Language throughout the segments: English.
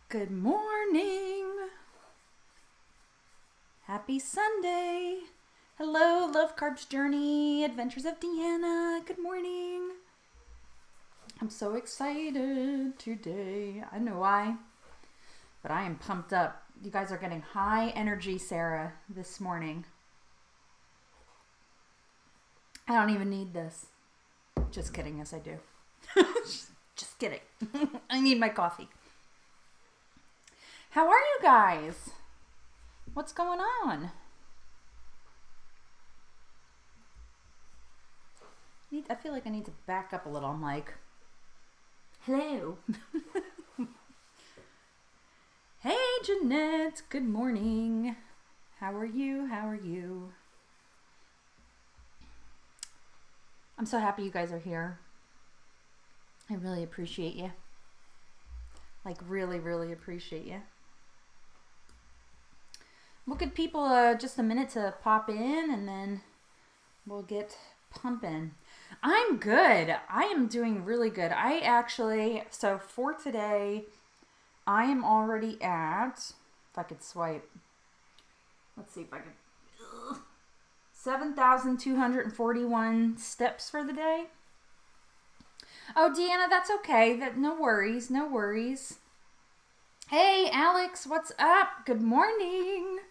Good morning. Happy Sunday. Hello, Love Carbs Journey, Adventures of Deanna. Good morning. I'm so excited today. I don't know why, but I am pumped up. You guys are getting high energy, Sarah, this morning. I don't even need this. Just kidding. Yes, I do. Just kidding. I need my coffee. How are you guys? What's going on? I feel like I need to back up a little. I'm like, hello. Hey, Jeanette. Good morning. How are you? How are you? I'm so happy you guys are here. I really appreciate you. Like, really, really appreciate you. We'll give people just a minute to pop in and then we'll get pumping. I'm good. I am doing really good. So for today, I am already at, if I could swipe, let's see if I can, 7,241 steps for the day. Oh, Deanna, that's okay. No worries, no worries. Hey, Alex, what's up? Good morning.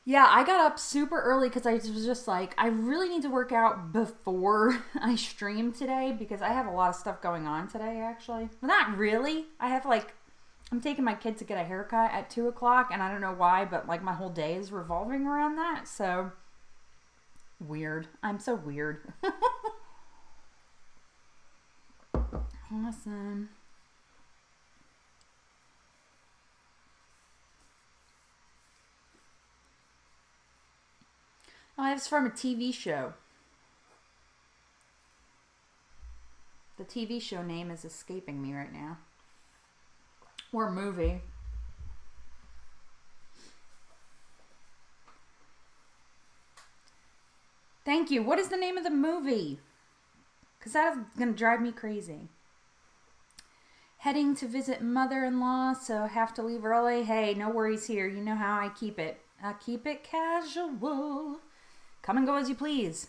Yeah, I got up super early because I was just like, I really need to work out before I stream today because I have a lot of stuff going on today, actually. Well, not really. I'm taking my kid to get a haircut at 2 o'clock, and I don't know why, but like my whole day is revolving around that, so weird. I'm so weird. Awesome. Oh, it's from a TV show. The TV show name is escaping me right now. Or movie. Thank you. What is the name of the movie? Because that's going to drive me crazy. Heading to visit mother-in-law, so have to leave early. Hey, no worries here. You know how I keep it. I keep it casual. Come and go as you please.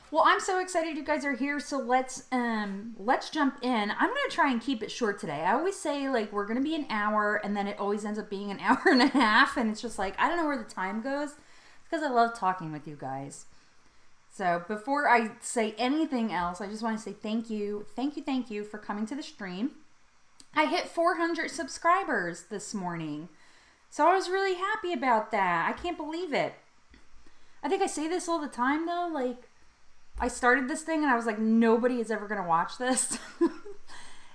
Well, I'm so excited you guys are here, so let's jump in. I'm going to try and keep it short today. I always say, like, we're going to be an hour, and then it always ends up being an hour and a half, and it's just like, I don't know where the time goes. It's because I love talking with you guys. So before I say anything else, I just want to say thank you for coming to the stream. I hit 400 subscribers this morning. So I was really happy about that. I can't believe it. I think I say this all the time though. Like, I started this thing and I was like, nobody is ever going to watch this.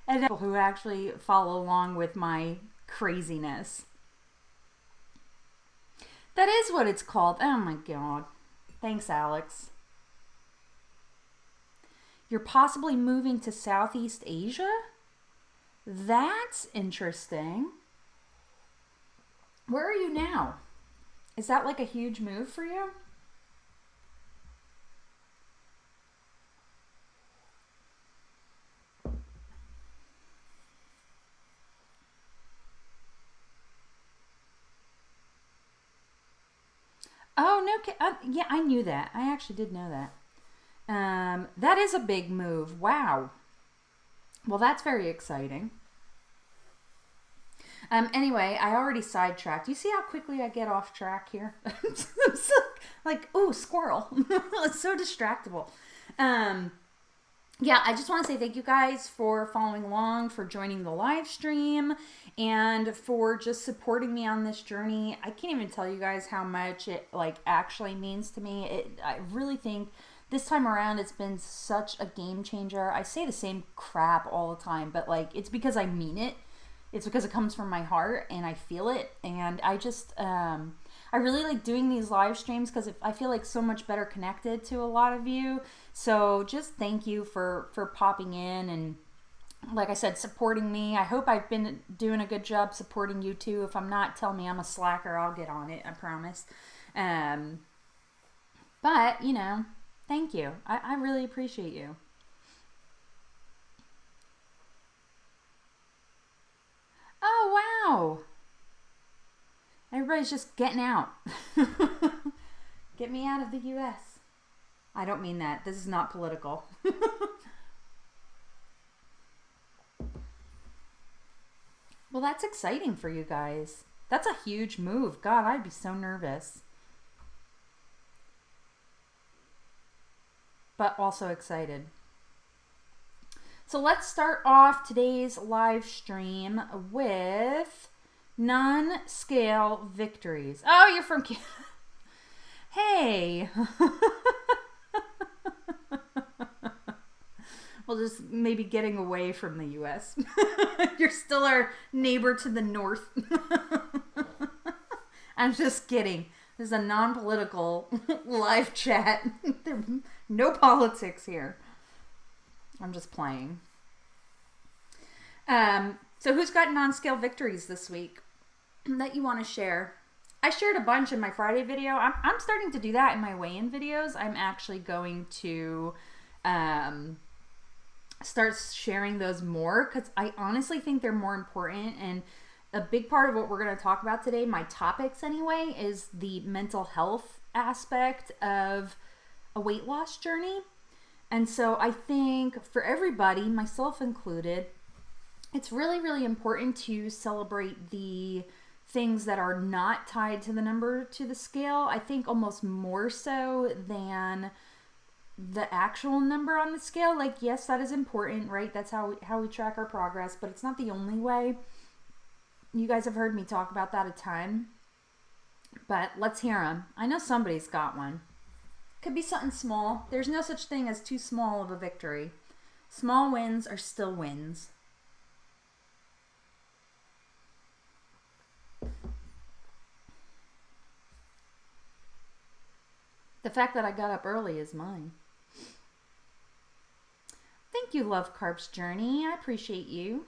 And people who actually follow along with my craziness. That is what it's called. Oh my God. Thanks, Alex. You're possibly moving to Southeast Asia? That's interesting. Where are you now? Is that like a huge move for you? Oh, no. Yeah, I knew that. I actually did know that. That is a big move. Wow. Well, that's very exciting. Anyway, I already sidetracked. You see how quickly I get off track here? I'm so, like, ooh, squirrel. It's so distractible. Yeah, I just want to say thank you guys for following along, for joining the live stream, and for just supporting me on this journey. I can't even tell you guys how much it like actually means to me. I really think this time around it's been such a game changer. I say the same crap all the time, but like it's because I mean it. It's because it comes from my heart and I feel it, and I just I really like doing these live streams because I feel like so much better connected to a lot of you. So just thank you for popping in and, like I said, supporting me. I hope I've been doing a good job supporting you too. If I'm not, tell me. I'm a slacker. I'll get on it. I promise. But, you know, thank you. I really appreciate you. everybody's just getting out. Get me out of the U.S. I don't mean that. This is not political. Well, that's exciting for you guys. That's a huge move. God, I'd be so nervous. But also excited. So let's start off today's live stream with non-scale victories. Oh, you're from Canada. Hey. Well, just maybe getting away from the U.S. You're still our neighbor to the north. I'm just kidding. This is a non-political live chat. No politics here. I'm just playing. So who's got non-scale victories this week that you want to share? I shared a bunch in my Friday video. I'm starting to do that in my weigh-in videos. I'm actually going to start sharing those more because I honestly think they're more important. And a big part of what we're going to talk about today, my topics anyway, is the mental health aspect of a weight loss journey. And so I think for everybody, myself included, it's really, really important to celebrate the things that are not tied to the number to the scale. I think almost more so than the actual number on the scale. Like, yes, that is important, right? That's how we track our progress, but it's not the only way. You guys have heard me talk about that a ton, but let's hear them. I know somebody's got one. Could be something small. There's no such thing as too small of a victory. Small wins are still wins. The fact that I got up early is mine. Thank you, Love Carbs Journey. I appreciate you.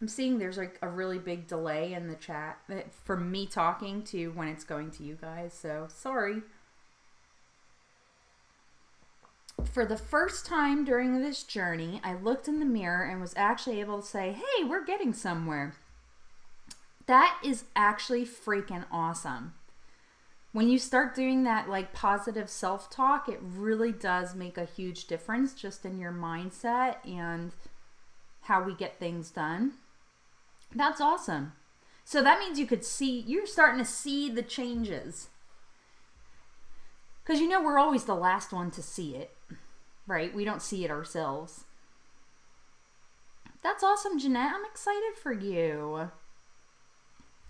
I'm seeing there's like a really big delay in the chat from me talking to when it's going to you guys, so sorry. For the first time during this journey, I looked in the mirror and was actually able to say, hey, we're getting somewhere. That is actually freaking awesome. When you start doing that like positive self-talk, it really does make a huge difference just in your mindset and how we get things done. That's awesome. So that means you're starting to see the changes. Because we're always the last one to see it, right? We don't see it ourselves. That's awesome, Jeanette. I'm excited for you.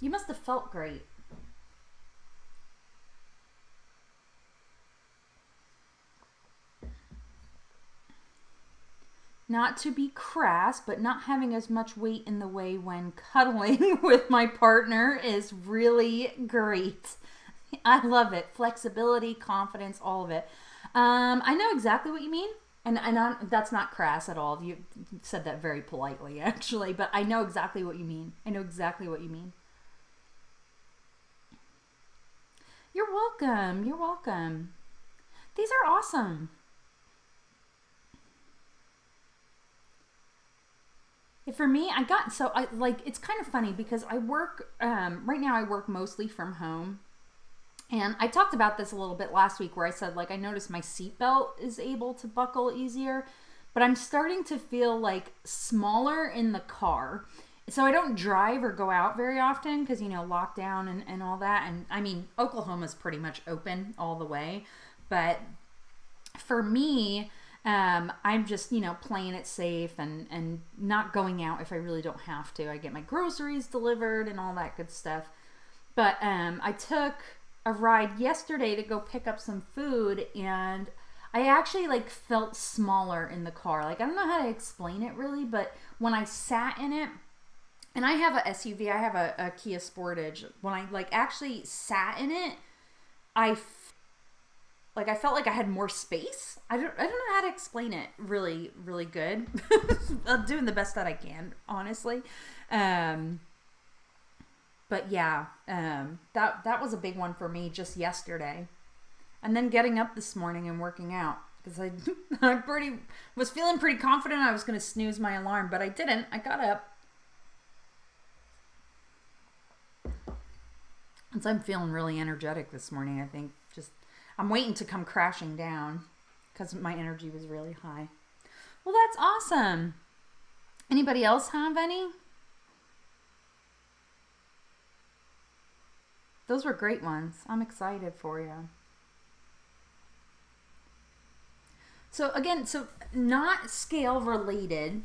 You must have felt great. Not to be crass, but not having as much weight in the way when cuddling with my partner is really great. I love it. Flexibility, confidence, all of it. I know exactly what you mean. And that's not crass at all. You said that very politely, actually. But I know exactly what you mean. I know exactly what you mean. You're welcome. You're welcome. These are awesome. For me, it's kind of funny because I work, right now I work mostly from home. And I talked about this a little bit last week where I said, like, I noticed my seatbelt is able to buckle easier, but I'm starting to feel like smaller in the car. So I don't drive or go out very often because, lockdown and all that. And I mean, Oklahoma's pretty much open all the way. But for me, I'm just, playing it safe and not going out if I really don't have to. I get my groceries delivered and all that good stuff. But I took a ride yesterday to go pick up some food, and I actually felt smaller in the car. I don't know how to explain it really, but when I sat in it, and I have a SUV, I have a Kia Sportage. When I actually sat in it, I felt like I had more space. I don't know how to explain it really, really good. I'm doing the best that I can, honestly. But yeah, that was a big one for me just yesterday. And then getting up this morning and working out. Because I was feeling pretty confident I was going to snooze my alarm, but I didn't. I got up. And so I'm feeling really energetic this morning, I think. I'm waiting to come crashing down because my energy was really high. Well, that's awesome. Anybody else have any? Those were great ones. I'm excited for you. So again, not scale related.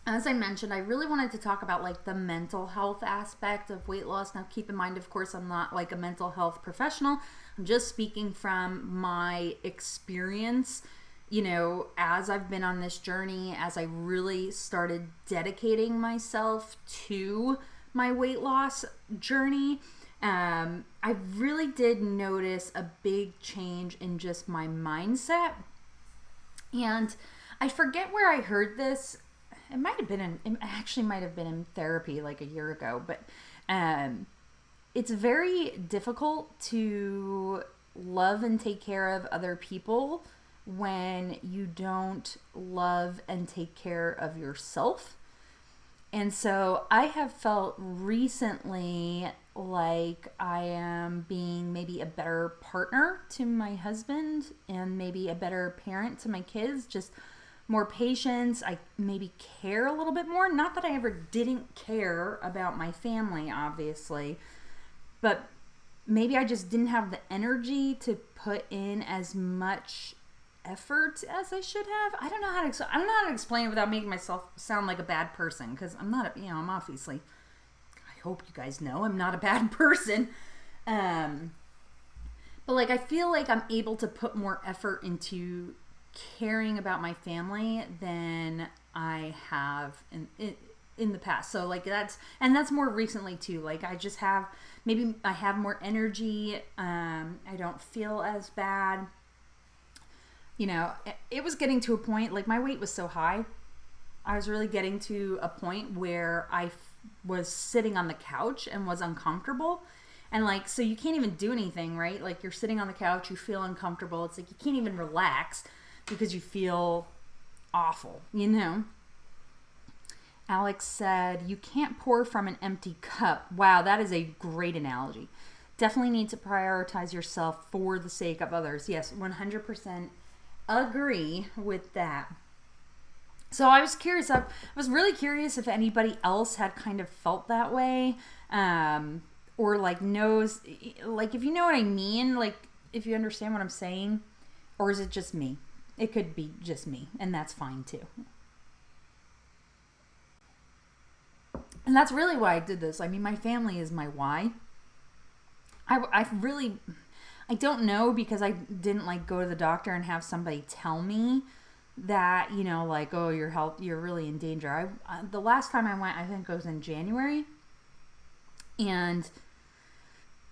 As I mentioned, I really wanted to talk about like the mental health aspect of weight loss. Now, keep in mind, of course, I'm not like a mental health professional. I'm just speaking from my experience, you know, as I've been on this journey, as I really started dedicating myself to my weight loss journey. I really did notice a big change in just my mindset. And I forget where I heard this. It actually might have been in therapy like a year ago, but it's very difficult to love and take care of other people when you don't love and take care of yourself. And so I have felt recently like I am being maybe a better partner to my husband and maybe a better parent to my kids, just more patience. I maybe care a little bit more. Not that I ever didn't care about my family, obviously, but maybe I just didn't have the energy to put in as much effort as I should have. I don't know how to explain it without making myself sound like a bad person, because I'm not, I'm obviously, I hope you guys know I'm not a bad person. But like, I feel like I'm able to put more effort into caring about my family than I have in the past. So like that's more recently too. Like I have more energy. I don't feel as bad. You know, it was getting to a point, like my weight was so high. I was really getting to a point where I was sitting on the couch and was uncomfortable. And like, so you can't even do anything, right? Like you're sitting on the couch, you feel uncomfortable. It's like you can't even relax because you feel awful, you know? Alex said, you can't pour from an empty cup. Wow, that is a great analogy. Definitely need to prioritize yourself for the sake of others. Yes, 100% agree with that. So I was curious. I was really curious if anybody else had kind of felt that way, or like knows, like if you know what I mean, like if you understand what I'm saying, or is it just me? It could be just me, and that's fine too. And that's really why I did this. I mean, my family is my why. I don't know, because I didn't like go to the doctor and have somebody tell me that, you know, like, oh, your health, you're really in danger. The last time I went, I think it was in January, and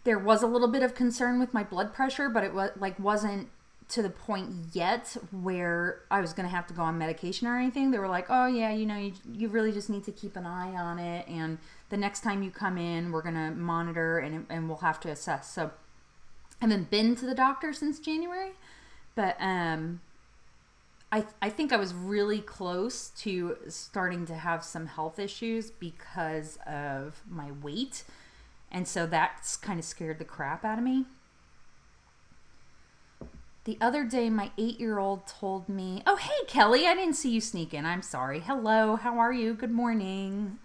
there was a little bit of concern with my blood pressure, but it wasn't to the point yet where I was going to have to go on medication or anything. They were like, oh yeah, you know, you really just need to keep an eye on it, and the next time you come in, we're going to monitor and we'll have to assess. So I haven't been to the doctor since January, but I think I was really close to starting to have some health issues because of my weight, and so that's kind of scared the crap out of me. The other day, my 8-year-old told me, oh, hey, Kelly, I didn't see you sneak in. I'm sorry. Hello, how are you? Good morning.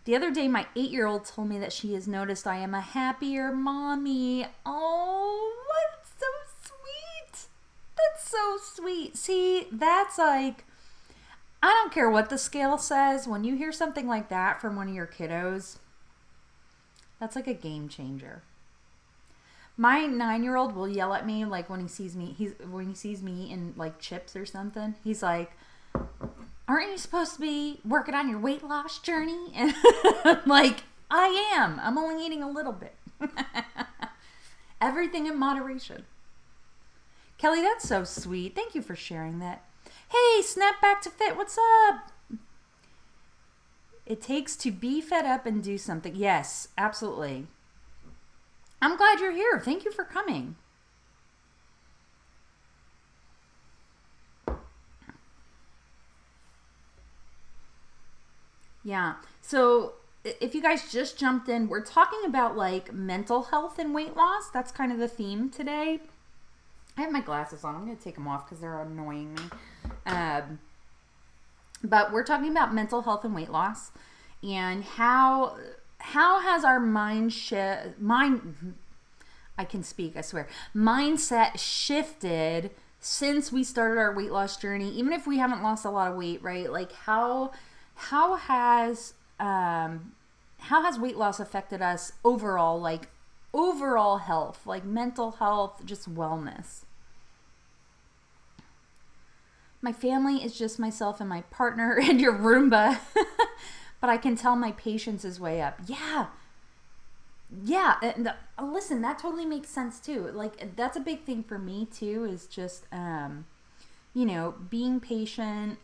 The other day, my 8-year-old told me that she has noticed I am a happier mommy. Oh, that's so sweet. That's so sweet. See, that's like, I don't care what the scale says. When you hear something like that from one of your kiddos, that's like a game changer. My 9-year-old will yell at me like when he sees me eating like chips or something. He's like, aren't you supposed to be working on your weight loss journey? And I'm like, I am. I'm only eating a little bit. Everything in moderation. Kelly, that's so sweet. Thank you for sharing that. Hey, Snap Back to Fit. What's up? It takes to be fed up and do something. Yes, absolutely. I'm glad you're here. Thank you for coming. Yeah. So if you guys just jumped in, we're talking about like mental health and weight loss. That's kind of the theme today. I have my glasses on. I'm going to take them off because they're annoying me. But we're talking about mental health and weight loss, and how has our I can speak, I swear, mindset shifted since we started our weight loss journey, even if we haven't lost a lot of weight, right? Like how has weight loss affected us overall, like overall health, like mental health, just wellness? My family is just myself and my partner and your Roomba. But I can tell my patience is way up. Yeah. Yeah. And listen, that totally makes sense too. Like, that's a big thing for me too, is just, being patient.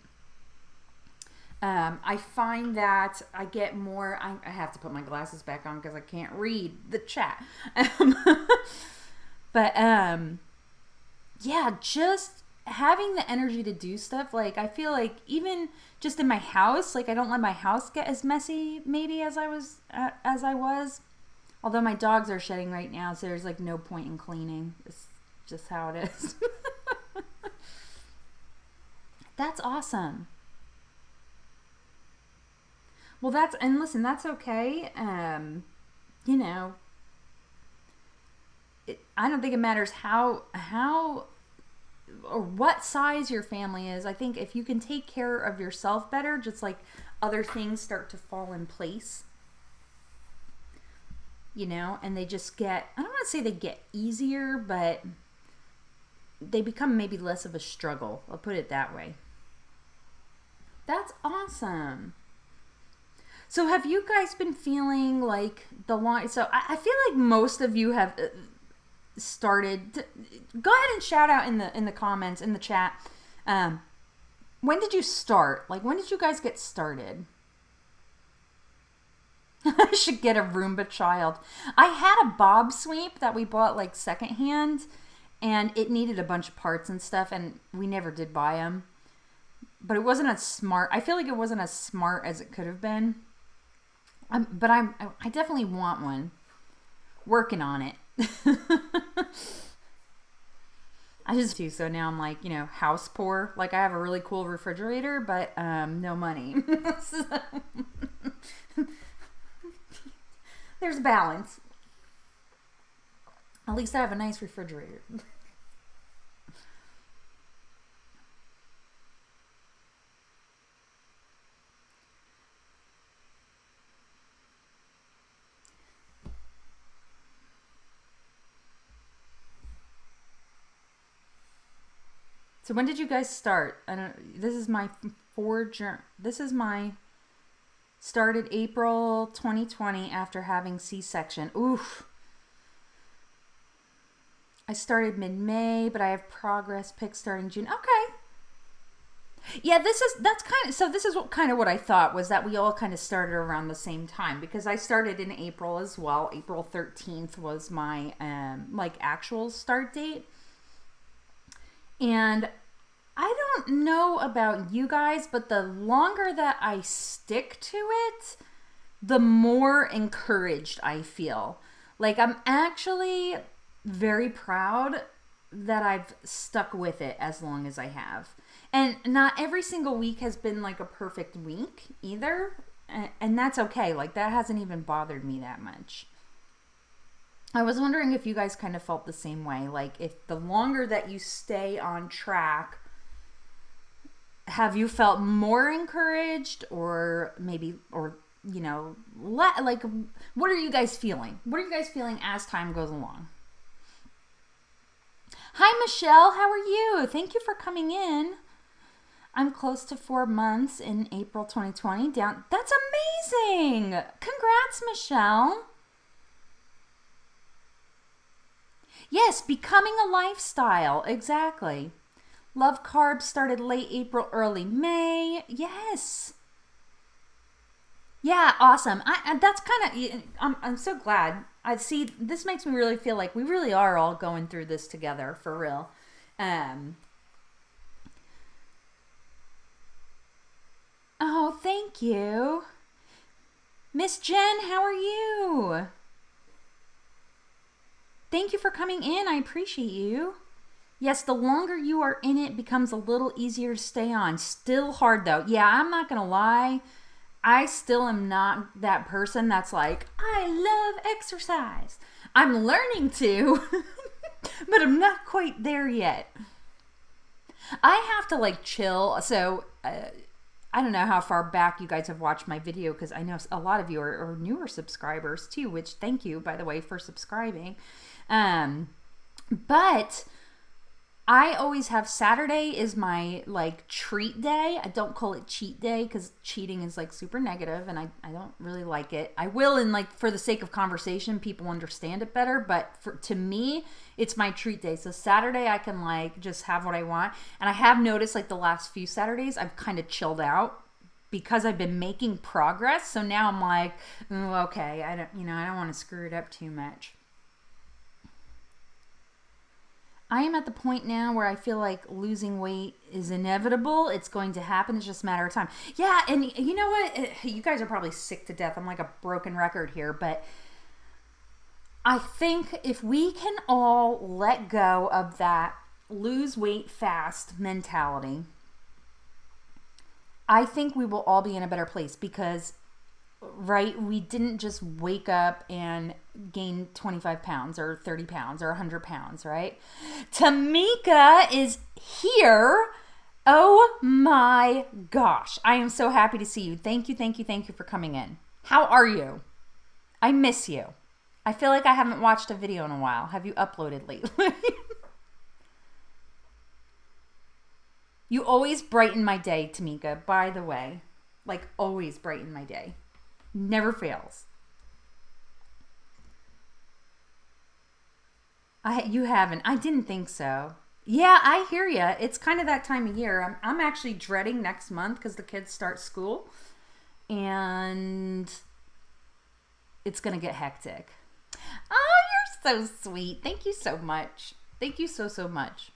I find that I get more, I have to put my glasses back on because I can't read the chat. But, yeah, just having the energy to do stuff. Like, I feel like even just in my house, like I don't let my house get as messy maybe as I was, although my dogs are shedding right now, so there's like no point in cleaning. It's just how it is. That's awesome. Well, listen, that's okay. I don't think it matters how or what size your family is. I think if you can take care of yourself better, just like other things start to fall in place, and they just get, I don't want to say they get easier, but they become maybe less of a struggle. I'll put it that way. That's awesome. So have you guys been feeling like so I feel like most of you have started go ahead and shout out in the comments, in the chat. When did you start? Like, when did you guys get started? I should get a Roomba child. I had a bob sweep that we bought like secondhand, and it needed a bunch of parts and stuff, and we never did buy them. But it wasn't as smart. I feel like it wasn't as smart as it could have been. But I definitely want one. Working on it. I just do, so now I'm like, house poor. Like, I have a really cool refrigerator, but no money. So, there's balance. At least I have a nice refrigerator. So when did you guys start? This is my started April 2020 after having C-section. Oof. I started mid-May, but I have progress pics starting June. Okay. Yeah, this is what I thought, was that we all kind of started around the same time, because I started in April as well. April 13th was my actual start date. And I don't know about you guys, but the longer that I stick to it, the more encouraged I feel. Like, I'm actually very proud that I've stuck with it as long as I have. And not every single week has been like a perfect week either. And that's okay. Like, that hasn't even bothered me that much. I was wondering if you guys kind of felt the same way. Like, if the longer that you stay on track, have you felt more encouraged, or maybe, like, what are you guys feeling? What are you guys feeling as time goes along? Hi, Michelle. How are you? Thank you for coming in. I'm close to 4 months in April 2020. That's amazing. Congrats, Michelle. Yes, becoming a lifestyle. Exactly. Love Carbs started late April, early May. Yes. Yeah, awesome. That's kind of, I'm so glad. I see, this makes me really feel like we really are all going through this together for real. Um, oh, thank you. Miss Jen, how are you? Thank you for coming in. I appreciate you. Yes, the longer you are in it becomes a little easier to stay on. Still hard though. Yeah, I'm not going to lie. I still am not that person that's like, I love exercise. I'm learning to, but I'm not quite there yet. I have to like chill. So I don't know how far back you guys have watched my video because I know a lot of you are newer subscribers too, which thank you, by the way, for subscribing. But I always have Saturday is my like treat day. I don't call it cheat day because cheating is like super negative and I don't really like it. I will in like for the sake of conversation, people understand it better. But to me, it's my treat day. So Saturday I can like just have what I want. And I have noticed like the last few Saturdays I've kind of chilled out because I've been making progress. So now I'm like, oh, okay, I don't want to screw it up too much. I am at the point now where I feel like losing weight is inevitable. It's going to happen. It's just a matter of time. Yeah, and you know what? You guys are probably sick to death. I'm like a broken record here, but I think if we can all let go of that lose weight fast mentality, I think we will all be in a better place because right? We didn't just wake up and gain 25 pounds or 30 pounds or 100 pounds, right? Tameka is here. Oh my gosh. I am so happy to see you. Thank you, thank you, thank you for coming in. How are you? I miss you. I feel like I haven't watched a video in a while. Have you uploaded lately? You always brighten my day, Tameka, by the way. Like, always brighten my day. Never fails. You haven't. I didn't think so. Yeah, I hear ya. It's kind of that time of year. I'm actually dreading next month because the kids start school. And it's going to get hectic. Oh, you're so sweet. Thank you so much. Thank you so, so much.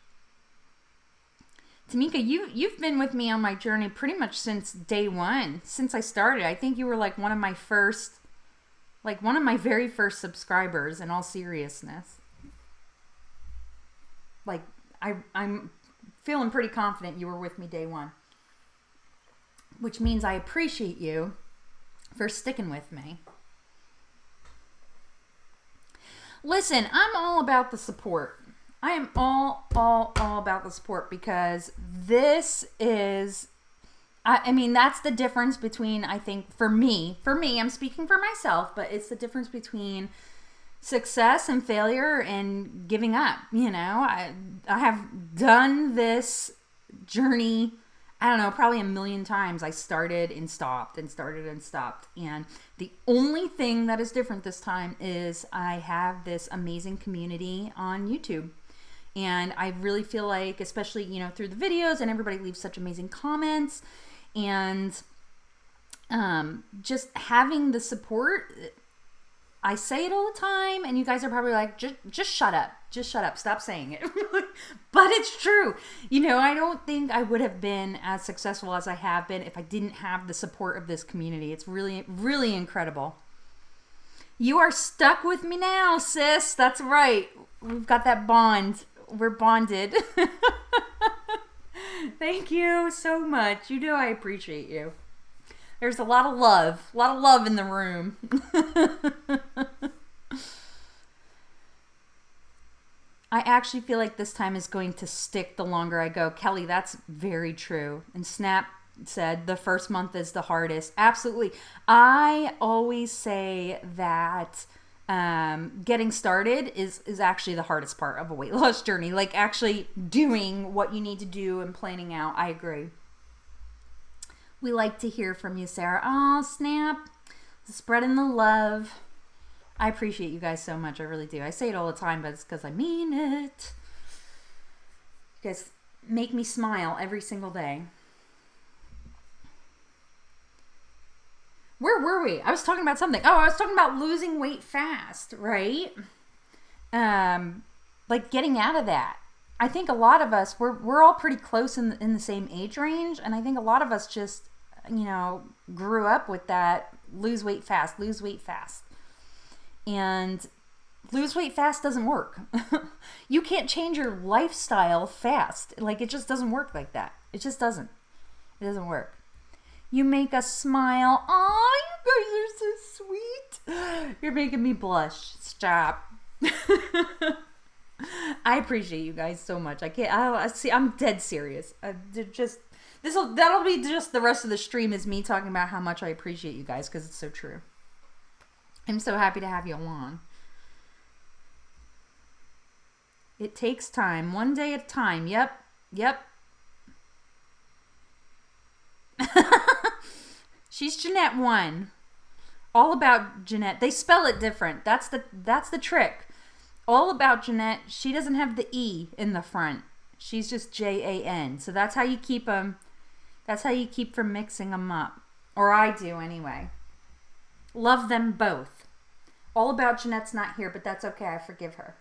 Tameka, you've been with me on my journey pretty much since day one, since I started. I think you were like one of my very first subscribers in all seriousness. Like, I'm feeling pretty confident you were with me day one. Which means I appreciate you for sticking with me. Listen, I'm all about the support. I am all about the support because this is, I mean, that's the difference between, I think, for me, I'm speaking for myself, but it's the difference between success and failure and giving up. You know, I have done this journey, I don't know, probably a million times. I started and stopped and started and stopped. And the only thing that is different this time is I have this amazing community on YouTube. And I really feel like, especially, you know, through the videos and everybody leaves such amazing comments and just having the support. I say it all the time and you guys are probably like, just shut up. Just shut up. Stop saying it. But it's true. You know, I don't think I would have been as successful as I have been if I didn't have the support of this community. It's really, really incredible. You are stuck with me now, sis. That's right. We've got that bond. We're bonded. Thank you so much. You know I appreciate you. There's a lot of love in the room. I actually feel like this time is going to stick the longer I go. Kelly, that's very true. And Snap said the first month is the hardest. Absolutely. I always say that getting started is actually the hardest part of a weight loss journey. Like actually doing what you need to do and planning out. I agree. We like to hear from you, Sarah. Oh, Snap. Spreading the love. I appreciate you guys so much. I really do. I say it all the time, but it's because I mean it. You guys make me smile every single day. Where were we? I was talking about something. Oh, I was talking about losing weight fast, right? Like getting out of that. I think a lot of us, we're all pretty close in the same age range. And I think a lot of us just, grew up with that lose weight fast. And lose weight fast doesn't work. You can't change your lifestyle fast. Like, it just doesn't work like that. It just doesn't. It doesn't work. You make us smile. Oh, you guys are so sweet. You're making me blush. Stop. I appreciate you guys so much. I'm dead serious. That'll be just the rest of the stream is me talking about how much I appreciate you guys, because it's so true. I'm so happy to have you along. It takes time. One day at a time. Yep. She's Jeanette 1. All about Jeanette. They spell it different. That's the trick. All about Jeanette. She doesn't have the E in the front. She's just Jan. So that's how you keep them. That's how you keep from mixing them up. Or I do anyway. Love them both. All about Jeanette's not here, but that's okay. I forgive her.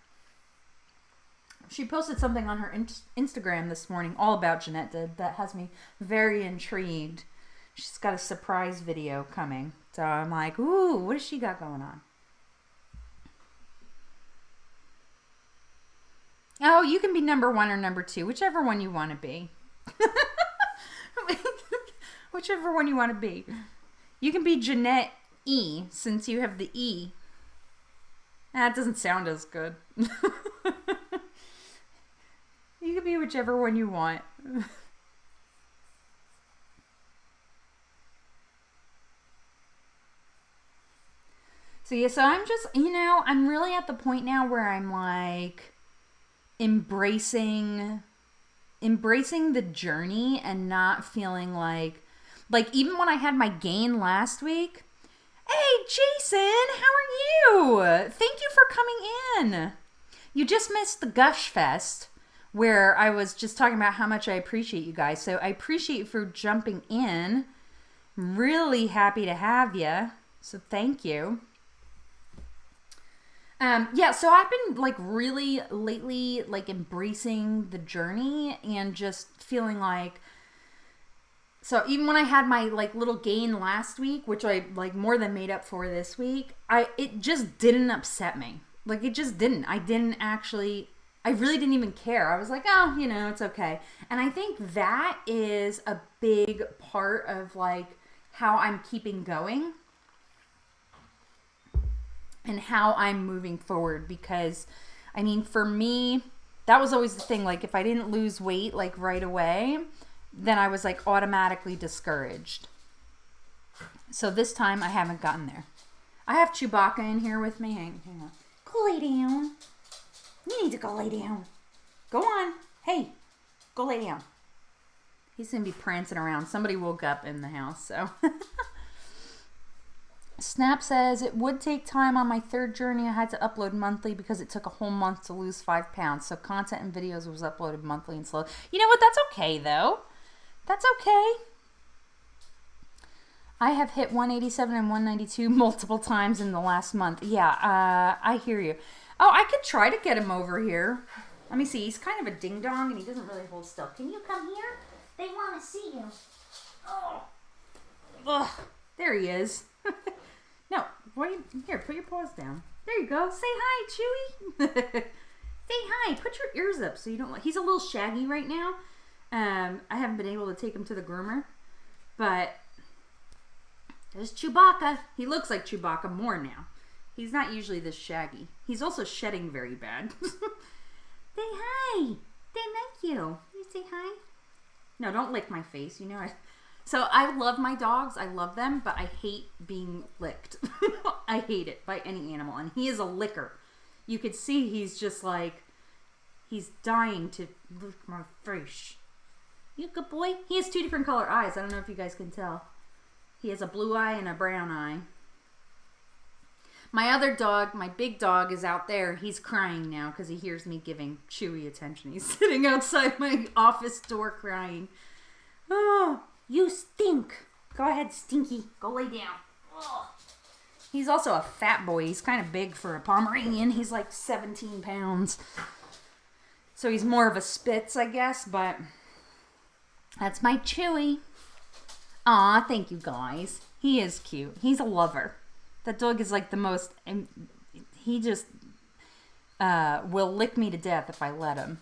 She posted something on her Instagram this morning, all about Jeanette did, that has me very intrigued. She's got a surprise video coming. So I'm like, ooh, what has she got going on? Oh, you can be number 1 or number 2, whichever one you want to be. Whichever one you want to be. You can be Jeanette E, since you have the E. That doesn't sound as good. You can be whichever one you want. So I'm just, I'm really at the point now where I'm like embracing the journey and not feeling like even when I had my gain last week. Hey, Jason, how are you? Thank you for coming in. You just missed the Gush Fest where I was just talking about how much I appreciate you guys. So I appreciate you for jumping in. I'm really happy to have you. So thank you. So I've been really lately embracing the journey and just feeling so even when I had my little gain last week, which I more than made up for this week, it just didn't upset me. It just didn't. I really didn't even care. I was like, oh, it's okay. And I think that is a big part of how I'm keeping going and how I'm moving forward, because for me, that was always the thing. If I didn't lose weight right away, then I was automatically discouraged. So this time I haven't gotten there. I have Chewbacca in here with me. Hang on. Go lay down. You need to go lay down. Go on. Hey, go lay down. He's going to be prancing around. Somebody woke up in the house, so. Snap says, it would take time on my third journey. I had to upload monthly because it took a whole month to lose 5 pounds. So content and videos was uploaded monthly and slow. You know what? That's okay, though. That's okay. I have hit 187 and 192 multiple times in the last month. Yeah, I hear you. Oh, I could try to get him over here. Let me see. He's kind of a ding-dong, and he doesn't really hold still. Can you come here? They want to see you. Oh. Ugh. There he is. No. Here, put your paws down. There you go. Say hi, Chewy. Say hi. Put your ears up so you don't... He's a little shaggy right now. I haven't been able to take him to the groomer. But there's Chewbacca. He looks like Chewbacca more now. He's not usually this shaggy. He's also shedding very bad. Say hi. Thank you. You say hi? No, don't lick my face. So I love my dogs. I love them, but I hate being licked. I hate it by any animal. And he is a licker. You could see he's just he's dying to lick my face. You good boy? He has 2 different color eyes. I don't know if you guys can tell. He has a blue eye and a brown eye. My other dog, my big dog, is out there. He's crying now because he hears me giving Chewy attention. He's sitting outside my office door crying. Oh, you stink. Go ahead, Stinky. Go lay down. He's also a fat boy. He's kind of big for a Pomeranian. He's like 17 pounds. So he's more of a Spitz, I guess, but that's my Chewy. Aw, thank you guys. He is cute. He's a lover. That dog is like the most, he just will lick me to death if I let him.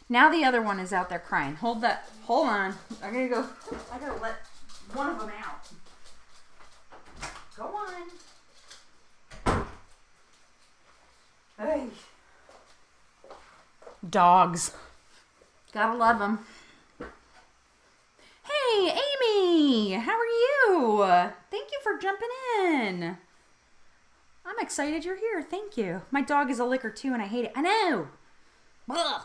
Now the other one is out there crying. Hold on. I gotta let one of them out. Go on. Hey. Dogs. Gotta love them. Hey, Amy! How are you? Thank you for jumping in. I'm excited you're here. Thank you. My dog is a licker too, and I hate it. I know. Ugh.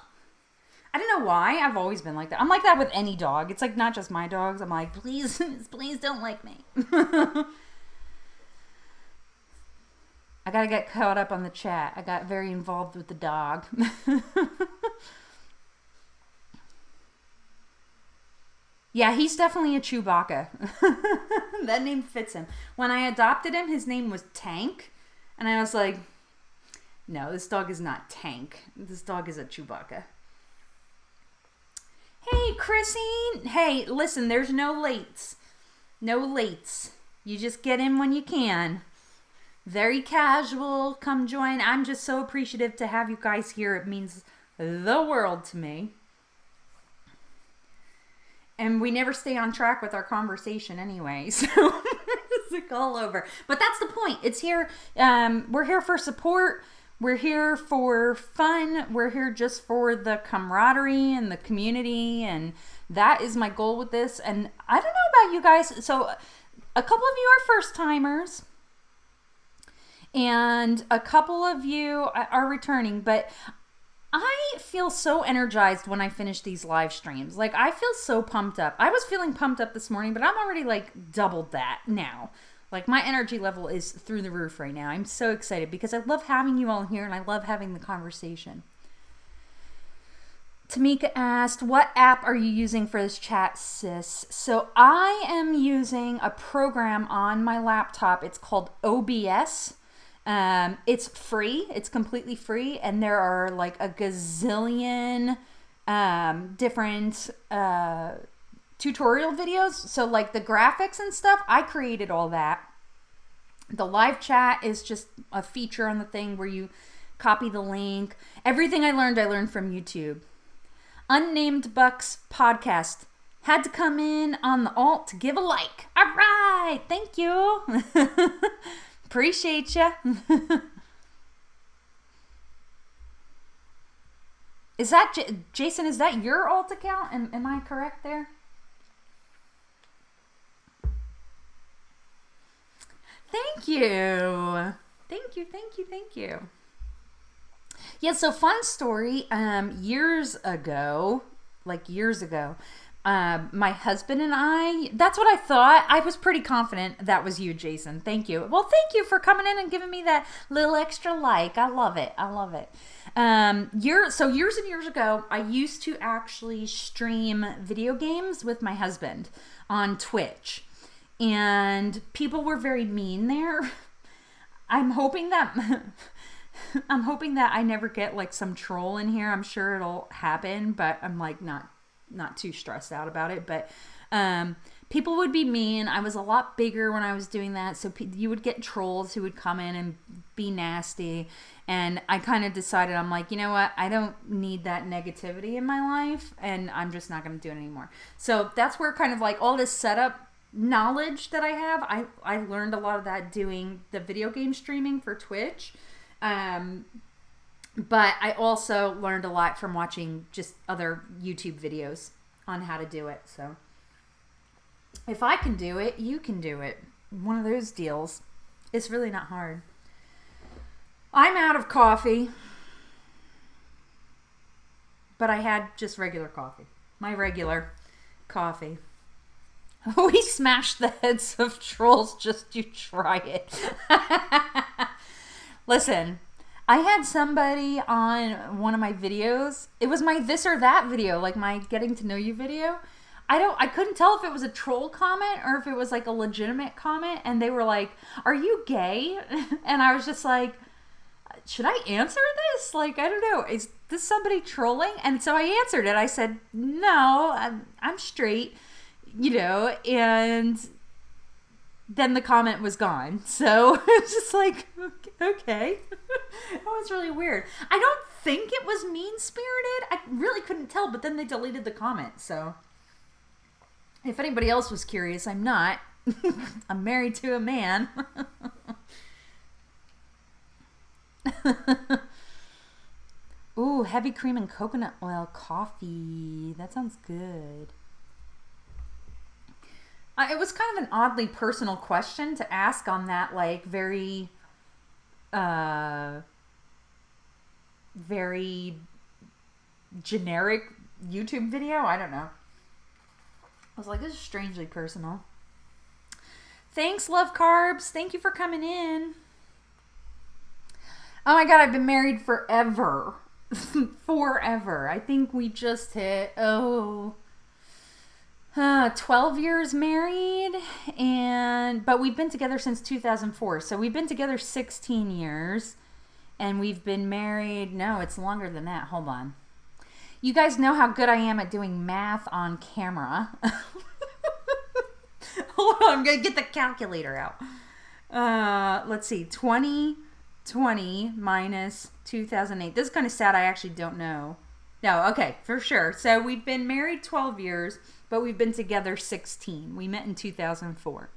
I don't know why. I've always been like that. I'm like that with any dog. It's like not just my dogs. I'm like, please don't like me. I gotta get caught up on the chat. I got very involved with the dog. Yeah, he's definitely a Chewbacca. That name fits him. When I adopted him, his name was Tank. And I was like, no, this dog is not Tank. This dog is a Chewbacca. Hey, Chrissy. Hey, listen, there's no lates. No lates. You just get in when you can. Very casual. Come join. I'm just so appreciative to have you guys here. It means the world to me. And we never stay on track with our conversation anyway. So it's like all over. But that's the point. It's here. We're here for support. We're here for fun. We're here just for the camaraderie and the community. And that is my goal with this. And I don't know about you guys. So a couple of you are first timers. And a couple of you are returning. But I feel so energized when I finish these live streams. Like, I feel so pumped up. I was feeling pumped up this morning, but I'm already, like, doubled that now. Like, my energy level is through the roof right now. I'm so excited because I love having you all here and I love having the conversation. Tameka asked, what app are you using for this chat, sis? So, I am using a program on my laptop. It's called OBS. It's free. It's completely free. And there are like a gazillion different tutorial videos. So like the graphics and stuff, I created all that. The live chat is just a feature on the thing where you copy the link. Everything I learned from YouTube. Unnamed Bucks podcast. Had to come in on the alt to give a like. All right. Thank you. Appreciate ya. Is that Jason? Is that your alt account? Am I correct there? Thank you. Thank you. Thank you. Thank you. Yeah. So fun story. Years ago, my husband and I, that's what I thought. I was pretty confident that was you, Jason. Thank you. Well, thank you for coming in and giving me that little extra like. I love it. I love it. Years and years ago, I used to actually stream video games with my husband on Twitch. And people were very mean there. I'm hoping that I never get like some troll in here. I'm sure it'll happen, but I'm like not too stressed out about it, but people would be mean. I was a lot bigger when I was doing that, so you would get trolls who would come in and be nasty, and I kind of decided, I'm like, you know what, I don't need that negativity in my life, and I'm just not going to do it anymore. So that's where kind of like all this setup knowledge that I have, I learned a lot of that doing the video game streaming for Twitch. But I also learned a lot from watching just other YouTube videos on how to do it. So if I can do it, you can do it. One of those deals. It's really not hard. I'm out of coffee. But I had just regular coffee. My regular coffee. We smashed the heads of trolls just to try it. Listen. I had somebody on one of my videos. It was my this or that video, like my getting to know you video. I couldn't tell if it was a troll comment or if it was like a legitimate comment. And they were like, "Are you gay?" And I was just like, should I answer this? Like, I don't know. Is this somebody trolling? And so I answered it. I said, no, I'm straight, and then the comment was gone. So it's just like, okay. That was really weird. I don't think it was mean-spirited. I really couldn't tell, but then they deleted the comment. So if anybody else was curious, I'm not. I'm married to a man. Ooh, heavy cream and coconut oil coffee. That sounds good. It was kind of an oddly personal question to ask on that, like, very generic YouTube video. I don't know. I was like, this is strangely personal. Thanks, Love Carbs. Thank you for coming in. Oh my God, I've been married forever. Forever. I think we just hit, 12 years married, but we've been together since 2004. So we've been together 16 years, and we've been married, no, it's longer than that. Hold on. You guys know how good I am at doing math on camera. Hold on, I'm going to get the calculator out. Let's see, 2020 minus 2008. This is kind of sad. I actually don't know. No, okay, for sure. So we've been married 12 years, but we've been together 16. We met in 2004.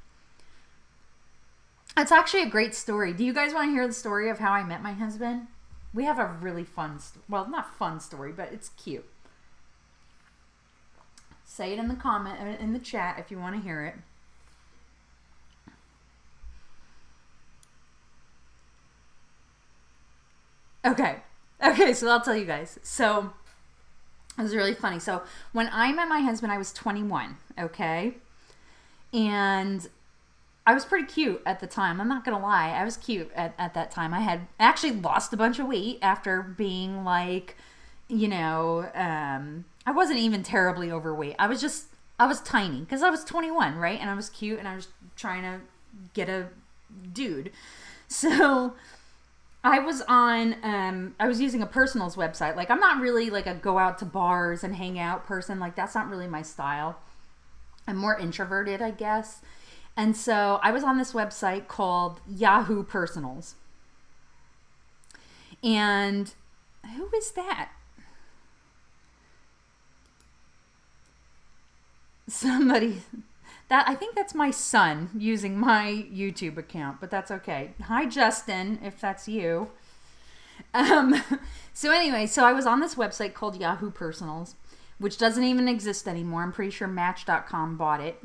It's actually a great story. Do you guys want to hear the story of how I met my husband? We have a really fun, well, not fun story, but it's cute. Say it in the comment, in the chat if you want to hear it. Okay, so I'll tell you guys. So, it was really funny. So, when I met my husband, I was 21, okay? And I was pretty cute at the time. I'm not going to lie. I was cute at that time. I had actually lost a bunch of weight after being like, I wasn't even terribly overweight. I was tiny because I was 21, right? And I was cute and I was trying to get a dude. So I was I was using a personals website. Like, I'm not really like a go out to bars and hang out person. Like, that's not really my style. I'm more introverted, I guess. And so I was on this website called Yahoo Personals. And who is that? Somebody, I think that's my son using my YouTube account, but that's okay. Hi, Justin, if that's you. So anyway, so I was on this website called Yahoo Personals, which doesn't even exist anymore. I'm pretty sure Match.com bought it.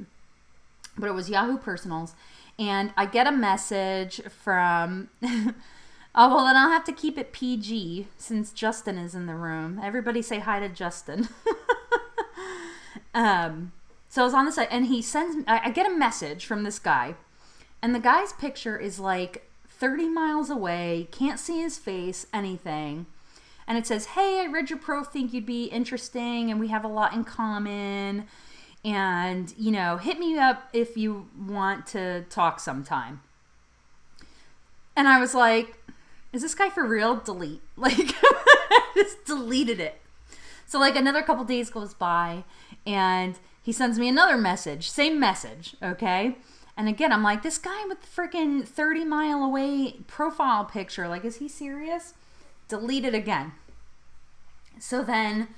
But it was Yahoo Personals. And I get a message from... oh, well, then I'll have to keep it PG since Justin is in the room. Everybody say hi to Justin. So I was on the site, and he sends... I get a message from this guy. And the guy's picture is like 30 miles away. Can't see his face, anything. And it says, hey, I read your pro, think you'd be interesting, and we have a lot in common. And, hit me up if you want to talk sometime. And I was like, is this guy for real? Delete. Like, just deleted it. So, like, another couple days goes by, and he sends me another message. Same message, okay? And again, I'm like, this guy with the freaking 30-mile away profile picture, like, is he serious? Delete it again. So then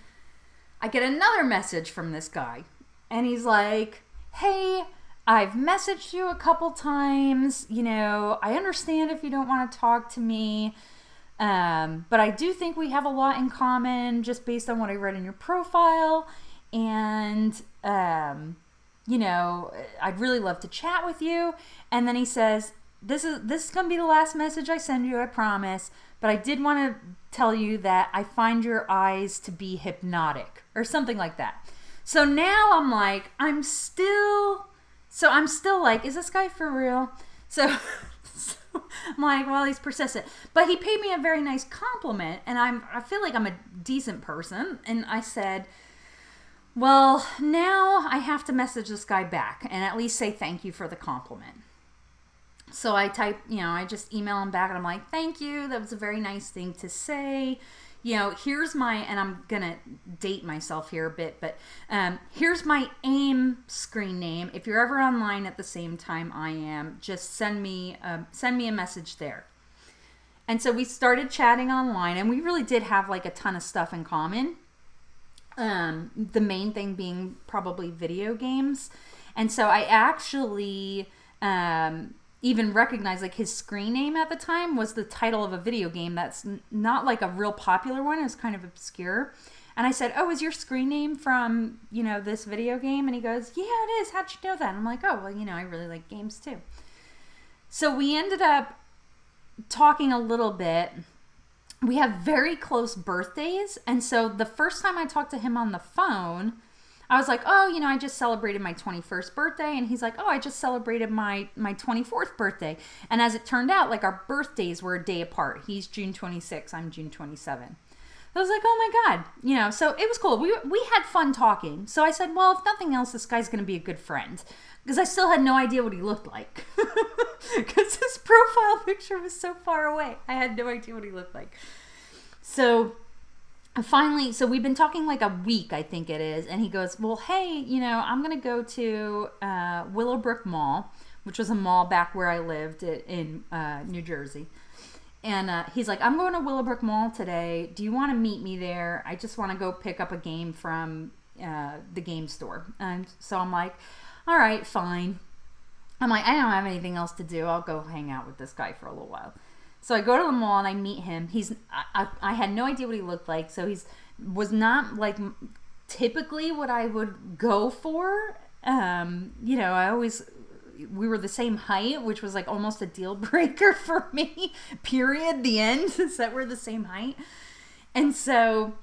I get another message from this guy. And he's like, hey, I've messaged you a couple times. I understand if you don't want to talk to me. But I do think we have a lot in common just based on what I read in your profile. And, I'd really love to chat with you. And then he says, this is going to be the last message I send you, I promise. But I did want to tell you that I find your eyes to be hypnotic or something like that. So now I'm like, I'm still like, is this guy for real? So I'm like, well, he's persistent. But he paid me a very nice compliment, and I feel like I'm a decent person. And I said, Well, now I have to message this guy back and at least say thank you for the compliment. So I type, I just email him back and I'm like, thank you. That was a very nice thing to say. Here's my, and I'm going to date myself here a bit, but here's my AIM screen name. If you're ever online at the same time I am, just send me a message there. And so we started chatting online, and we really did have like a ton of stuff in common. The main thing being probably video games. And so I actually even recognized like his screen name at the time was the title of a video game that's not like a real popular one. It was kind of obscure. And I said, oh, is your screen name from, this video game? And he goes, yeah, it is. How'd you know that? And I'm like, oh, well, I really like games too. So we ended up talking a little bit. We have very close birthdays. And so the first time I talked to him on the phone, I was like, oh, I just celebrated my 21st birthday. And he's like, oh, I just celebrated my 24th birthday. And as it turned out, like our birthdays were a day apart. He's June 26, I'm June 27. I was like, oh my God, so it was cool. We had fun talking. So I said, well, if nothing else, this guy's going to be a good friend. Because I still had no idea what he looked like. Because his profile picture was so far away. I had no idea what he looked like. So finally, we've been talking like a week, I think it is. And he goes, well, hey, I'm going to go to Willowbrook Mall, which was a mall back where I lived in New Jersey. And he's like, I'm going to Willowbrook Mall today. Do you want to meet me there? I just want to go pick up a game from the game store. And so I'm like, all right, fine. I'm like, I don't have anything else to do. I'll go hang out with this guy for a little while. So I go to the mall and I meet him. I had no idea what he looked like. So was not like typically what I would go for. We were the same height, which was like almost a deal breaker for me, period. The end is that we're the same height. And so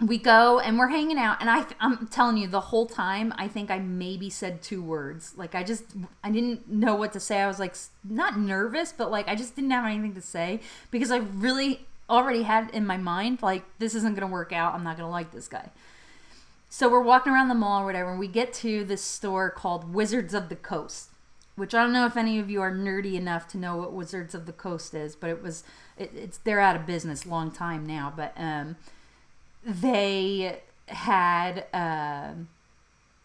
we go and we're hanging out, and I'm telling you, the whole time I think I maybe said 2 words. Like I didn't know what to say. I was like not nervous, but like I just didn't have anything to say because I really already had in my mind like this isn't gonna work out. I'm not gonna like this guy. So we're walking around the mall or whatever, and we get to this store called Wizards of the Coast, which I don't know if any of you are nerdy enough to know what Wizards of the Coast is, but they're out of business long time now, but they had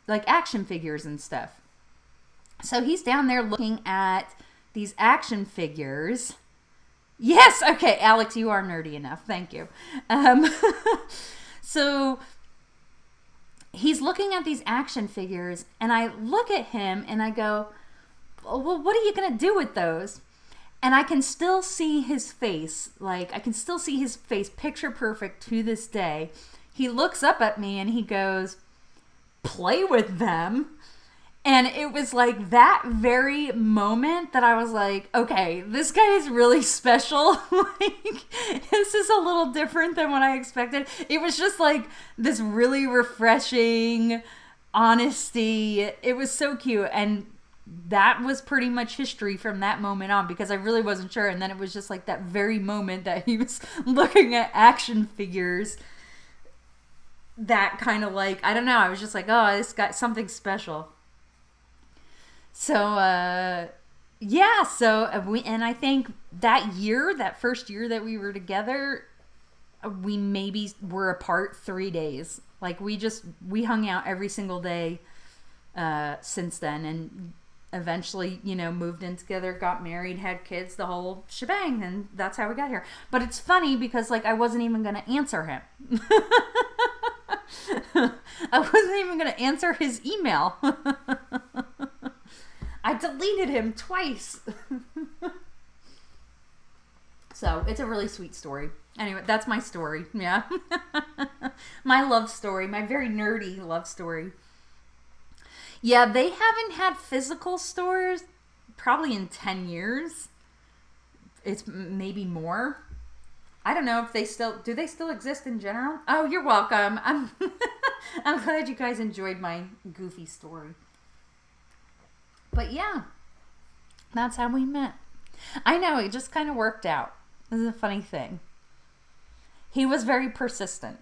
like action figures and stuff. So he's down there looking at these action figures. Yes, okay, Alex, you are nerdy enough. Thank you. So he's looking at these action figures, and I look at him and I go, well, what are you going to do with those? And I can still see his face. Like, I can still see his face picture perfect to this day. He looks up at me and he goes, play with them. And it was like that very moment that I was like, okay, this guy is really special. Like, this is a little different than what I expected. It was just like this really refreshing honesty. It was so cute. And that was pretty much history from that moment on because I really wasn't sure. And then it was just like that very moment that he was looking at action figures that kind of like, I don't know. I was just like, oh, this got something special. So, yeah, and I think that first year that we were together, we maybe were apart 3 days. Like we hung out every single day, since then, and eventually, moved in together, got married, had kids, the whole shebang, and that's how we got here. But it's funny because like I wasn't even going to answer him. I wasn't even going to answer his email. I deleted him twice. So it's a really sweet story. Anyway, that's my story. Yeah. My love story, my very nerdy love story. Yeah, they haven't had physical stores probably in 10 years. It's maybe more. I don't know if do they still exist in general? Oh, you're welcome. I'm glad you guys enjoyed my goofy story. But yeah, that's how we met. I know, it just kind of worked out. This is a funny thing. He was very persistent.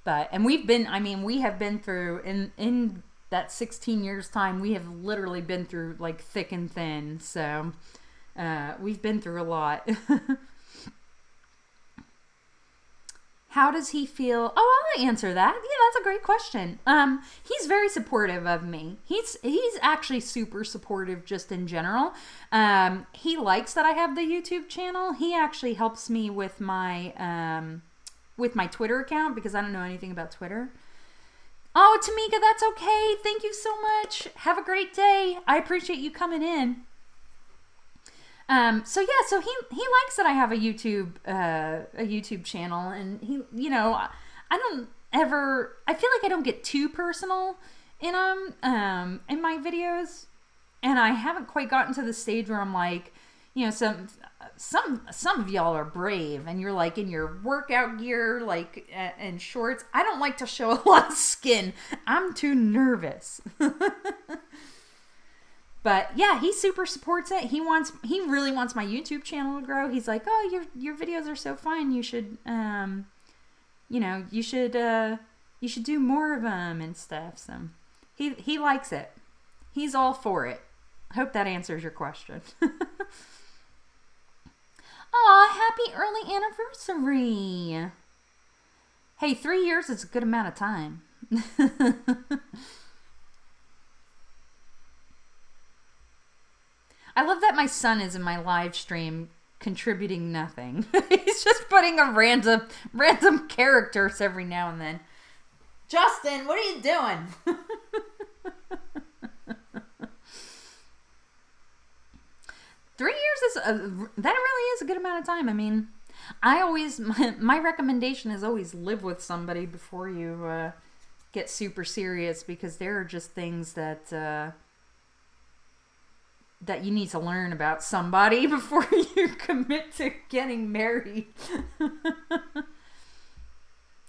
and we've been, I mean, we have been through, in that 16 years time, we have literally been through like thick and thin. So we've been through a lot. How does he feel? Oh, I'll answer that. Yeah, that's a great question. He's very supportive of me. He's actually super supportive just in general. He likes that I have the YouTube channel. He actually helps me with my Twitter account because I don't know anything about Twitter. Oh, Tameka, that's okay. Thank you so much. Have a great day. I appreciate you coming in. So he likes that I have a YouTube channel, and he, you know, I feel like I don't get too personal in in my videos, and I haven't quite gotten to the stage where I'm like, you know, some of y'all are brave and you're like in your workout gear, like, and shorts. I don't like to show a lot of skin. I'm too nervous. But yeah, he super supports it. He really wants my YouTube channel to grow. He's like, oh, your videos are so fun. You should, you know, you should do more of them and stuff. So he likes it. He's all for it. I hope that answers your question. Aw, happy early anniversary. Hey, 3 years is a good amount of time. I love that my son is in my live stream contributing nothing. He's just putting a random characters every now and then. Justin, what are you doing? 3 years that really is a good amount of time. I mean, my recommendation is always live with somebody before you get super serious, because there are just things that you need to learn about somebody before you commit to getting married.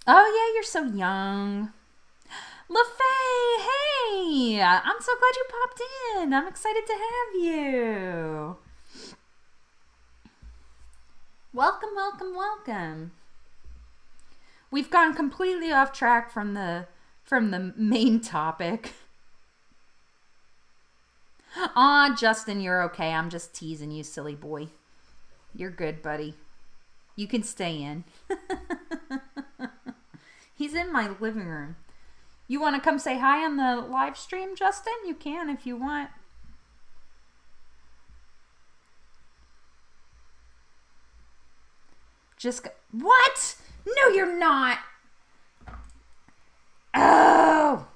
Oh yeah, you're so young. LaFay, hey! I'm so glad you popped in. I'm excited to have you. Welcome, welcome, welcome. We've gone completely off track from the main topic. Aw, Justin, you're okay. I'm just teasing you, silly boy. You're good, buddy. You can stay in. He's in my living room. You want to come say hi on the live stream, Justin? You can if you want. What? No, you're not. Oh.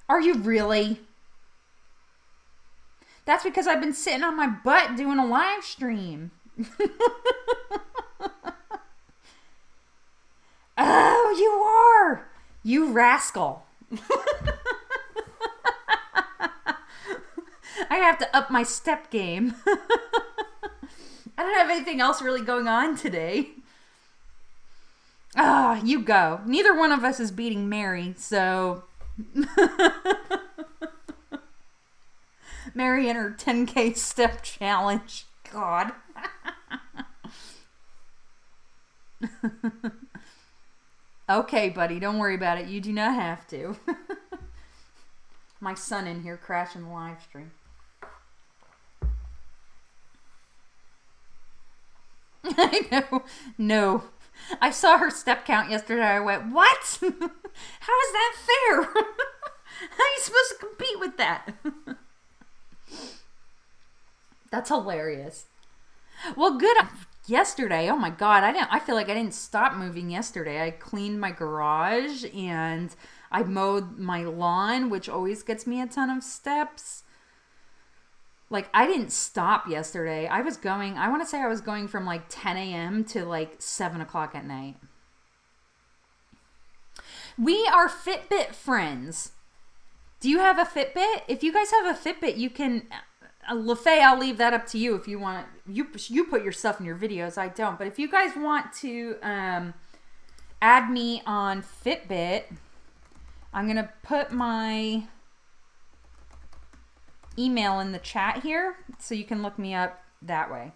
Are you really? That's because I've been sitting on my butt doing a live stream. Oh, you are. You rascal. I have to up my step game. I don't have anything else really going on today. Ah, you go. Neither one of us is beating Mary, so... Mary and her 10K step challenge. God. Okay, buddy, don't worry about it. You do not have to. My son in here crashing the live stream. I know. No. I saw her step count yesterday. I went, what? How is that fair? How are you supposed to compete with that? That's hilarious. Well, good. Yesterday, oh my God, I feel like I didn't stop moving yesterday. I cleaned my garage and I mowed my lawn, which always gets me a ton of steps. Like, I didn't stop yesterday. I want to say I was going from like 10 a.m. to like 7 o'clock at night. We are Fitbit friends. Do you have a Fitbit? If you guys have a Fitbit, you can... LaFay, I'll leave that up to you if you want. You put your stuff in your videos. I don't. But if you guys want to add me on Fitbit, I'm going to put my email in the chat here so you can look me up that way.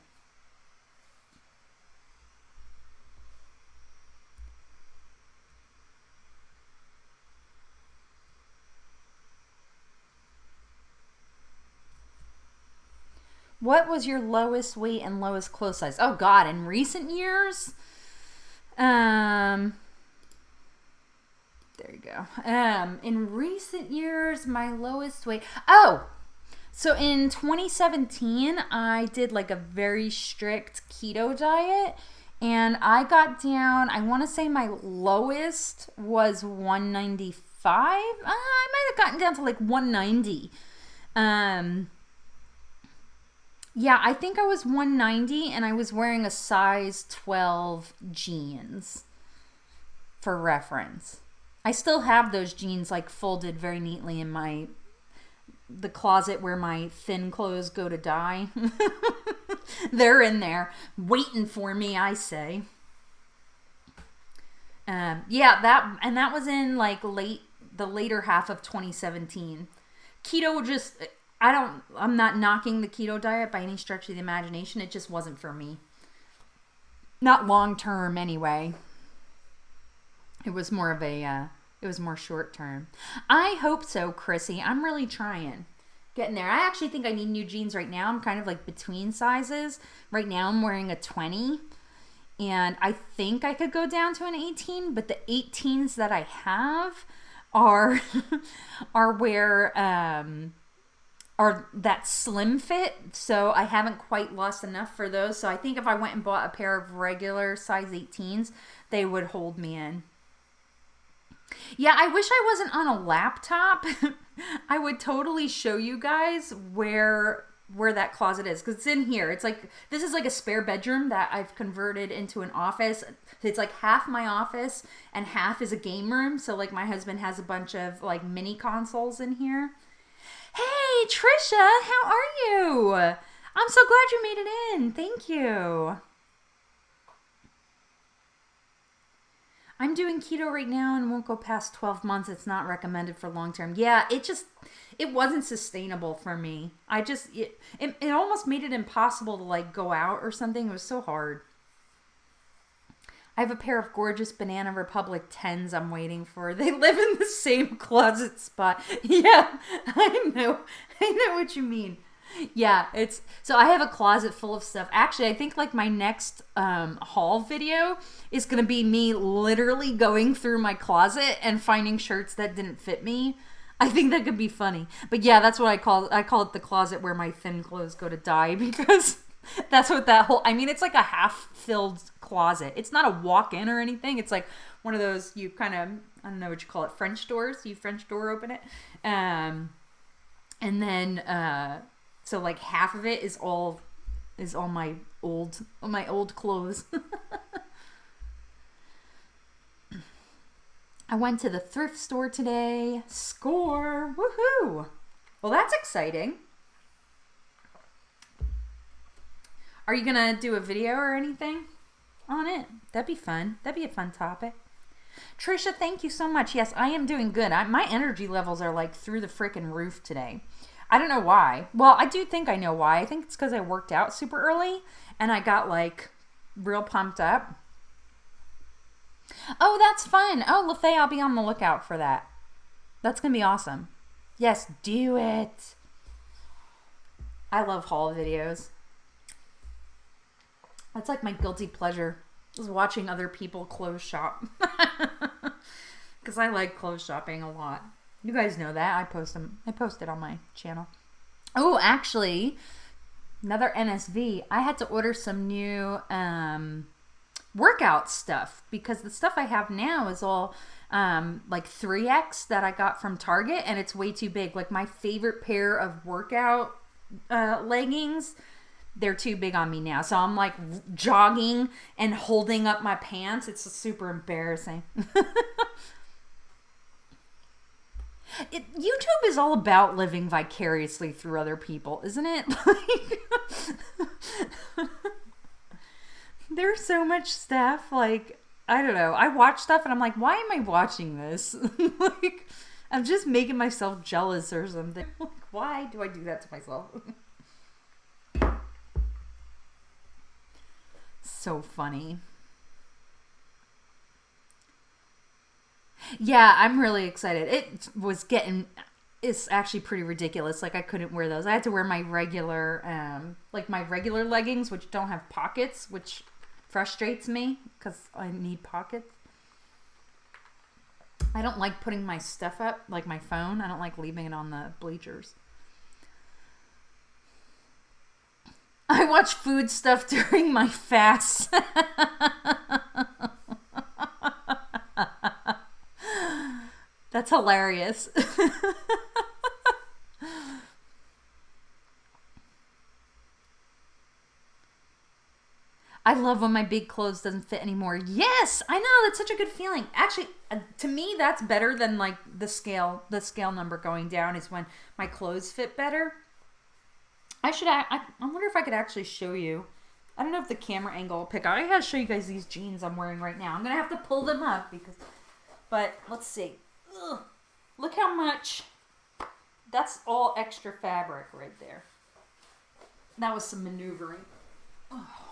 What was your lowest weight and lowest clothes size? Oh God, in recent years? There you go. In recent years, my lowest weight. Oh, so in 2017, I did like a very strict keto diet, and I got down. I want to say my lowest was 195. I might have gotten down to like 190. Yeah, I think I was 190, and I was wearing a size 12 jeans for reference. I still have those jeans like folded very neatly in the closet where my thin clothes go to die. They're in there waiting for me, I say. Yeah, that was in like the later half of 2017. Keto I'm not knocking the keto diet by any stretch of the imagination. It just wasn't for me. Not long term anyway. It was more short term. I hope so, Chrissy. I'm really trying. Getting there. I actually think I need new jeans right now. I'm kind of like between sizes. Right now I'm wearing a 20. And I think I could go down to an 18. But the 18s that I have are where are that slim fit. So I haven't quite lost enough for those. So I think if I went and bought a pair of regular size 18s, they would hold me in. Yeah, I wish I wasn't on a laptop. I would totally show you guys where that closet is, because it's in here. It's like, this is like a spare bedroom that I've converted into an office. It's like half my office and half is a game room. So like my husband has a bunch of like mini consoles in here. Hey, Trisha, how are you? I'm so glad you made it in. Thank you. I'm doing keto right now and won't go past 12 months. It's not recommended for long term. Yeah, it wasn't sustainable for me. It almost made it impossible to like go out or something. It was so hard. I have a pair of gorgeous Banana Republic 10s I'm waiting for. They live in the same closet spot. Yeah, I know what you mean. Yeah, so I have a closet full of stuff. Actually, I think like my next haul video is going to be me literally going through my closet and finding shirts that didn't fit me. I think that could be funny. But yeah, that's what I call it the closet where my thin clothes go to die, because that's what it's like a half-filled closet. It's not a walk-in or anything. It's like one of those, you kind of, I don't know what you call it, French doors. You French door open it. And then so like half of it is all my old clothes. I went to the thrift store today. Score! Woohoo! Well, that's exciting. Are you gonna do a video or anything on it? That'd be fun. That'd be a fun topic. Trisha, thank you so much. Yes, I am doing good. My energy levels are like through the freaking roof today. I don't know why. Well, I do think I know why. I think it's because I worked out super early and I got like real pumped up. Oh, that's fun. Oh, LaFay, I'll be on the lookout for that. That's going to be awesome. Yes, do it. I love haul videos. That's like my guilty pleasure, is watching other people clothes shop. Because I like clothes shopping a lot. You guys know that. I post it on my channel. Oh, actually, another NSV. I had to order some new workout stuff, because the stuff I have now is all like 3X that I got from Target, and it's way too big. Like my favorite pair of workout leggings, they're too big on me now. So I'm like jogging and holding up my pants. It's super embarrassing. YouTube is all about living vicariously through other people, isn't it? There's so much stuff. Like, I don't know. I watch stuff and I'm like, why am I watching this? Like, I'm just making myself jealous or something. Like, why do I do that to myself? So funny. Yeah, I'm really excited. It was getting it's actually pretty ridiculous. Like I couldn't wear those. I had to wear my regular, like my regular leggings, which don't have pockets, which frustrates me because I need pockets. I don't like putting my stuff up, like my phone. I don't like leaving it on the bleachers. I watch food stuff during my fasts. That's hilarious. I love when my big clothes doesn't fit anymore. Yes, I know. That's such a good feeling. Actually, to me, that's better than like the scale number going down is when my clothes fit better. I wonder if I could actually show you. I don't know if the camera angle will pick out. I gotta show you guys these jeans I'm wearing right now. I'm gonna have to pull them up but let's see. Ugh, look how much. That's all extra fabric right there. That was some maneuvering. Oh.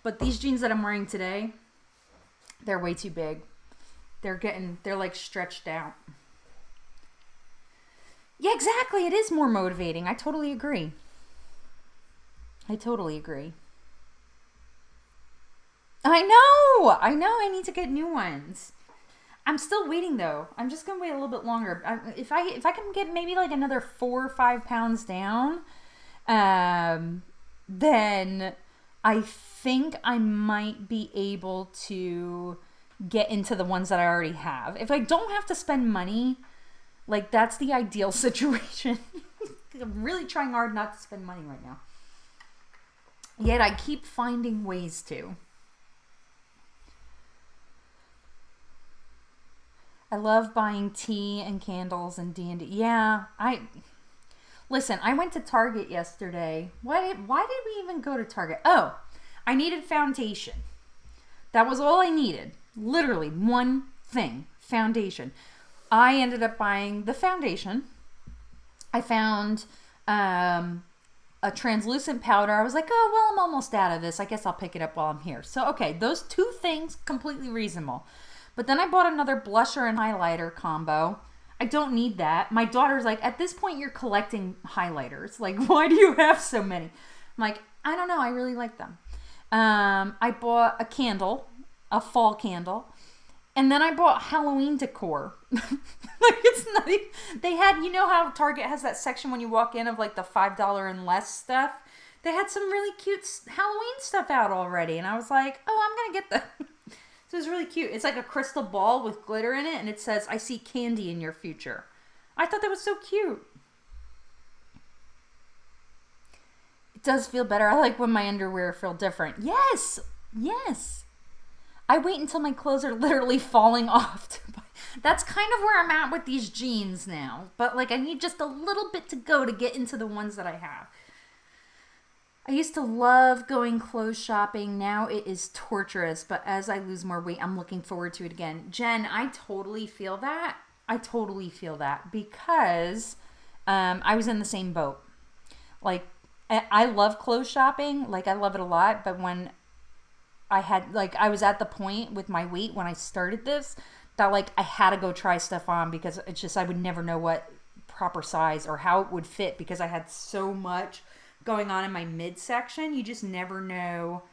But these jeans that I'm wearing today, they're way too big. They're like stretched out. Yeah, exactly. It is more motivating. I totally agree. I know. I need to get new ones. I'm still waiting though. I'm just gonna wait a little bit longer. If I can get maybe like another 4 or 5 pounds down, then I think I might be able to get into the ones that I already have. If I don't have to spend money, like that's the ideal situation. I'm really trying hard not to spend money right now. Yet I keep finding ways to. I love buying tea and candles and D&D. Yeah, listen, I went to Target yesterday. Why did we even go to Target? Oh, I needed foundation. That was all I needed. Literally one thing, foundation. I ended up buying the foundation. I found a translucent powder. I was like, oh, well, I'm almost out of this. I guess I'll pick it up while I'm here. So, okay, those 2 things, completely reasonable. But then I bought another blusher and highlighter combo. I don't need that. My daughter's like, at this point, you're collecting highlighters. Like, why do you have so many? I'm like, I don't know. I really like them. I bought a candle, a fall candle. And then I bought Halloween decor. Like it's not even, they had, you know how Target has that section when you walk in of like the $5 and less stuff? They had some really cute Halloween stuff out already. And I was like, oh, I'm going to get that. So it was really cute. It's like a crystal ball with glitter in it. And it says, I see candy in your future. I thought that was so cute. It does feel better. I like when my underwear feel different. Yes. Yes. I wait until my clothes are literally falling off. That's kind of where I'm at with these jeans now. But like I need just a little bit to go to get into the ones that I have. I used to love going clothes shopping. Now it is torturous. But as I lose more weight, I'm looking forward to it again. Jen, I totally feel that. Because I was in the same boat. Like I love clothes shopping. Like I love it a lot. But when I was at the point with my weight when I started this that like I had to go try stuff on because it's just I would never know what proper size or how it would fit because I had so much going on in my midsection. You just never know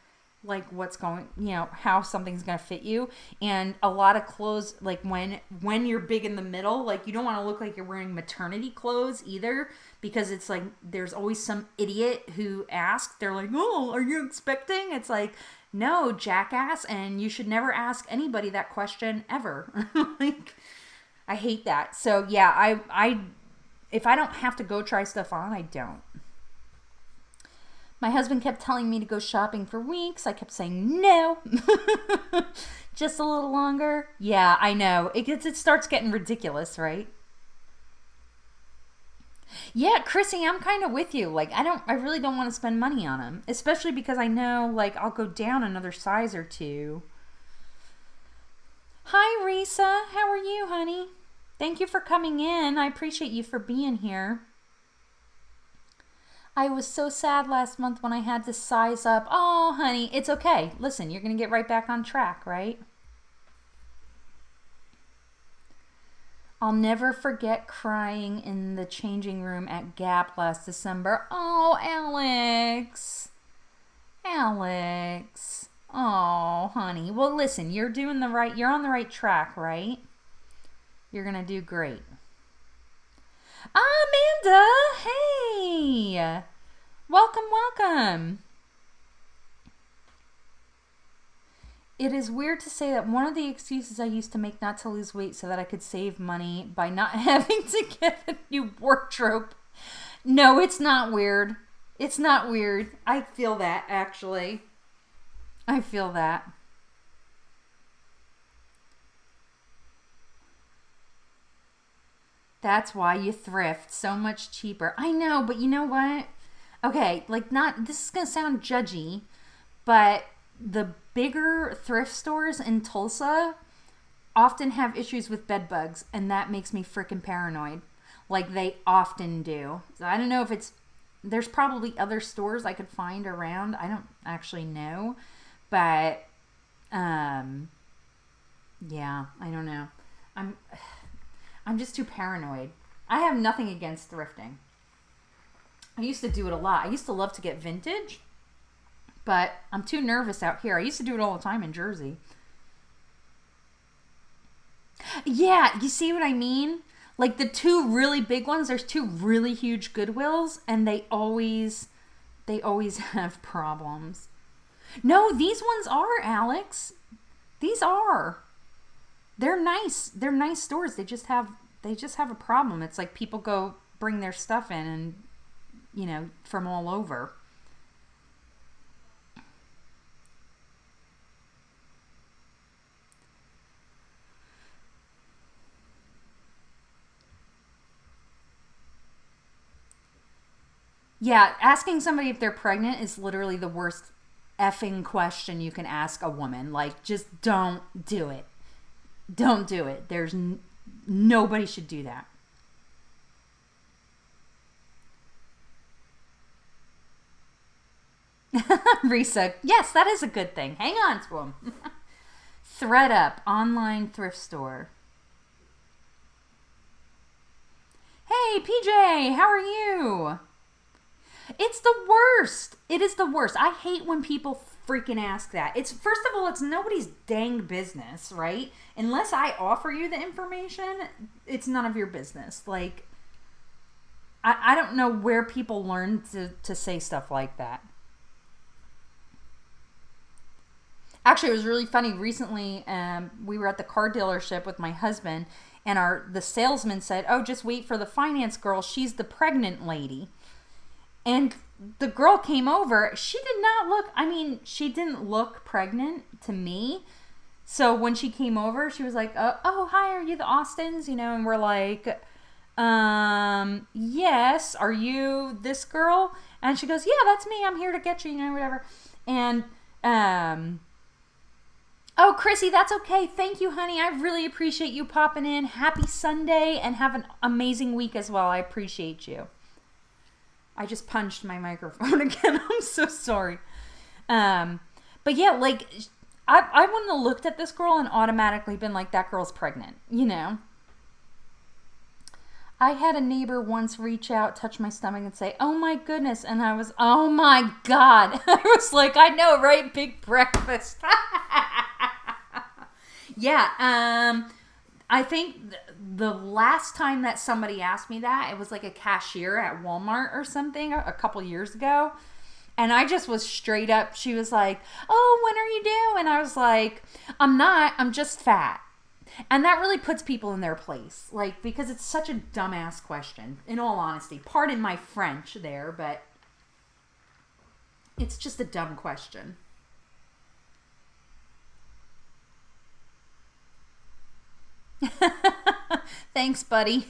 like what's going, how something's going to fit you. And a lot of clothes, like when you're big in the middle, like you don't want to look like you're wearing maternity clothes either because it's like there's always some idiot who asks, they're like, oh, are you expecting? It's like, no, jackass, and you should never ask anybody that question ever. Like, I hate that. So yeah, I if I don't have to go try stuff on, I don't. My husband kept telling me to go shopping for weeks. I kept saying no. Just a little longer. Yeah, I know. It starts getting ridiculous, right? Yeah, Chrissy, I'm kind of with you. Like, I really don't want to spend money on them, especially because I know, like, I'll go down another size or 2. Hi, Risa. How are you, honey? Thank you for coming in. I appreciate you for being here. I was so sad last month when I had to size up. Oh, honey, it's okay. Listen, you're going to get right back on track, right? I'll never forget crying in the changing room at Gap last December. Oh, Alex. Alex. Oh, honey. Well, listen, you're on the right track, right? You're going to do great. Amanda, hey. Welcome, welcome. It is weird to say that one of the excuses I used to make not to lose weight so that I could save money by not having to get a new wardrobe. No, it's not weird. It's not weird. I feel that, actually. I feel that. That's why you thrift. So much cheaper. I know, but you know what? Okay, this is going to sound judgy, but the bigger thrift stores in Tulsa often have issues with bed bugs, and that makes me freaking paranoid. Like, they often do. So I don't know if there's probably other stores I could find around. I don't actually know. But, yeah, I don't know. I'm just too paranoid. I have nothing against thrifting. I used to do it a lot. I used to love to get vintage, but I'm too nervous out here. I used to do it all the time in Jersey. Yeah, you see what I mean? Like the two really big ones, there's two really huge Goodwills, and they always have problems. No, these ones are, Alex. These are. They're nice. They're nice stores. They just have a problem. It's like people go bring their stuff in and, from all over. Yeah, asking somebody if they're pregnant is literally the worst effing question you can ask a woman. Like, just don't do it. Don't do it. Nobody should do that. Risa, yes, that is a good thing. Hang on to them. ThredUp, online thrift store. Hey, PJ, how are you? It's the worst. It is the worst. I hate when people freaking ask that. First of all, it's nobody's dang business, right? Unless I offer you the information, it's none of your business. Like, I don't know where people learn to say stuff like that. Actually, it was really funny. Recently, we were at the car dealership with my husband, and the salesman said, "Oh, just wait for the finance girl. She's the pregnant lady." And the girl came over. She didn't look pregnant to me. So when she came over, she was like, "Oh, hi, are you the Austins?" And we're like, "Yes, are you this girl?" And she goes, "Yeah, that's me. I'm here to get you, whatever." And, "Oh, Chrissy, that's okay. Thank you, honey. I really appreciate you popping in. Happy Sunday, and have an amazing week as well. I appreciate you." I just punched my microphone again. I'm so sorry. But yeah, like, I wouldn't have looked at this girl and automatically been like, that girl's pregnant, I had a neighbor once reach out, touch my stomach and say, "Oh my goodness." And I was, oh my God. I was like, I know, right? Big breakfast. Yeah. I think the last time that somebody asked me that, it was like a cashier at Walmart or something a couple years ago. And I just was straight up. She was like, "Oh, when are you due?" And I was like, "I'm not. I'm just fat." And that really puts people in their place. Like, because it's such a dumbass question, in all honesty. Pardon my French there, but it's just a dumb question. Thanks, buddy.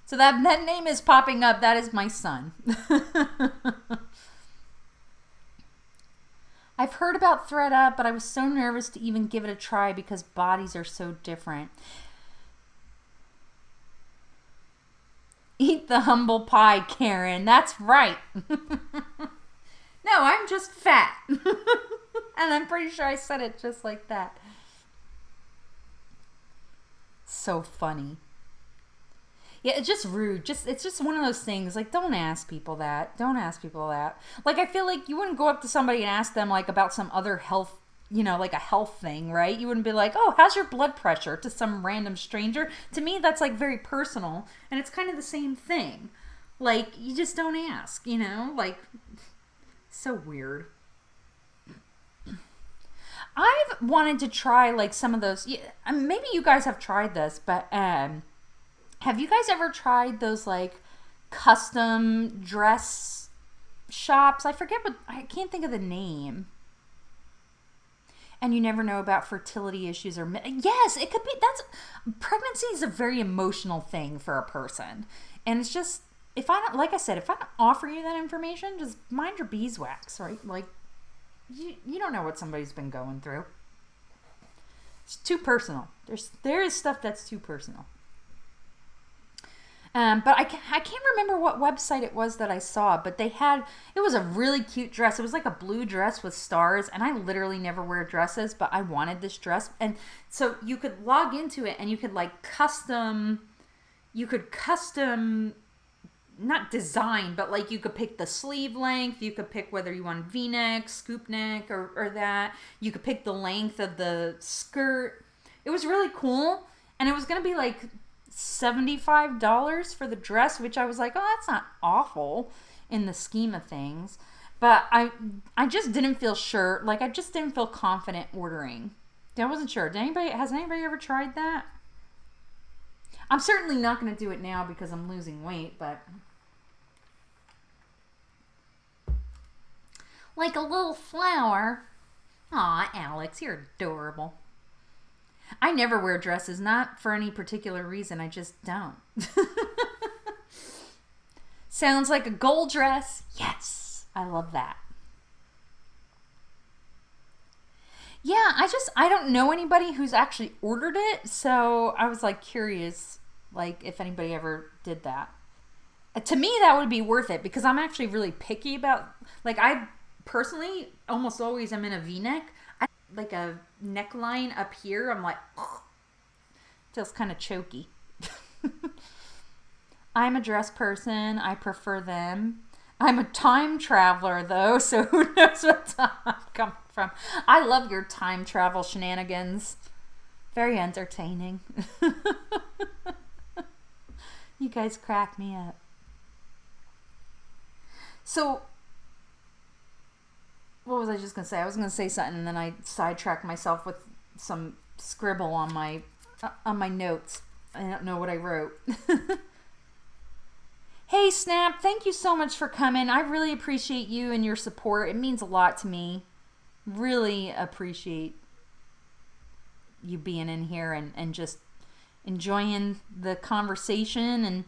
So that name is popping up. That is my son. I've heard about ThredUp, but I was so nervous to even give it a try because bodies are so different. Eat the humble pie, Karen. That's right. No, I'm just fat. And I'm pretty sure I said it just like that. So funny. Yeah, it's just rude. It's just one of those things. Like, don't ask people that. Don't ask people that. Like, I feel like you wouldn't go up to somebody and ask them, like, about some other health, like a health thing, right? You wouldn't be like, oh, how's your blood pressure, to some random stranger. To me, that's, like, very personal. And it's kind of the same thing. Like, you just don't ask, Like, so weird. I've wanted to try, like, some of those. Maybe you guys have tried this, but, have you guys ever tried those, like, custom dress shops? I can't think of the name. And you never know about fertility issues or... Yes, it could be... Pregnancy is a very emotional thing for a person. And it's just... If I don't offer you that information, just mind your beeswax, right? Like, you don't know what somebody's been going through. It's too personal. There is stuff that's too personal. But I can't remember what website it was that I saw, but it was a really cute dress. It was like a blue dress with stars, and I literally never wear dresses, but I wanted this dress. And so you could log into it and you could custom, not design, but like you could pick the sleeve length. You could pick whether you want V-neck, scoop neck, or that. You could pick the length of the skirt. It was really cool. And it was going to be like $75 for the dress, which I was like, oh, that's not awful in the scheme of things. But I just didn't feel sure. Like, I just didn't feel confident ordering. I wasn't sure. Has anybody ever tried that? I'm certainly not going to do it now because I'm losing weight, but... Like a little flower. Aw, Alex, you're adorable. I never wear dresses, not for any particular reason. I just don't. Sounds like a gold dress. Yes, I love that. Yeah, I don't know anybody who's actually ordered it, so I was like curious, like if anybody ever did that. To me, that would be worth it because I'm actually really picky about, like, I personally almost always am in a V-neck. Like a neckline up here, I'm like, ugh. Feels kind of choky. I'm a dress person. I prefer them. I'm a time traveler, though, so who knows what time I'm coming from. I love your time travel shenanigans. Very entertaining. You guys crack me up. So... What was I just going to say? I was going to say something and then I sidetracked myself with some scribble on my notes. I don't know what I wrote. Hey, Snap, thank you so much for coming. I really appreciate you and your support. It means a lot to me. Really appreciate you being in here and just enjoying the conversation and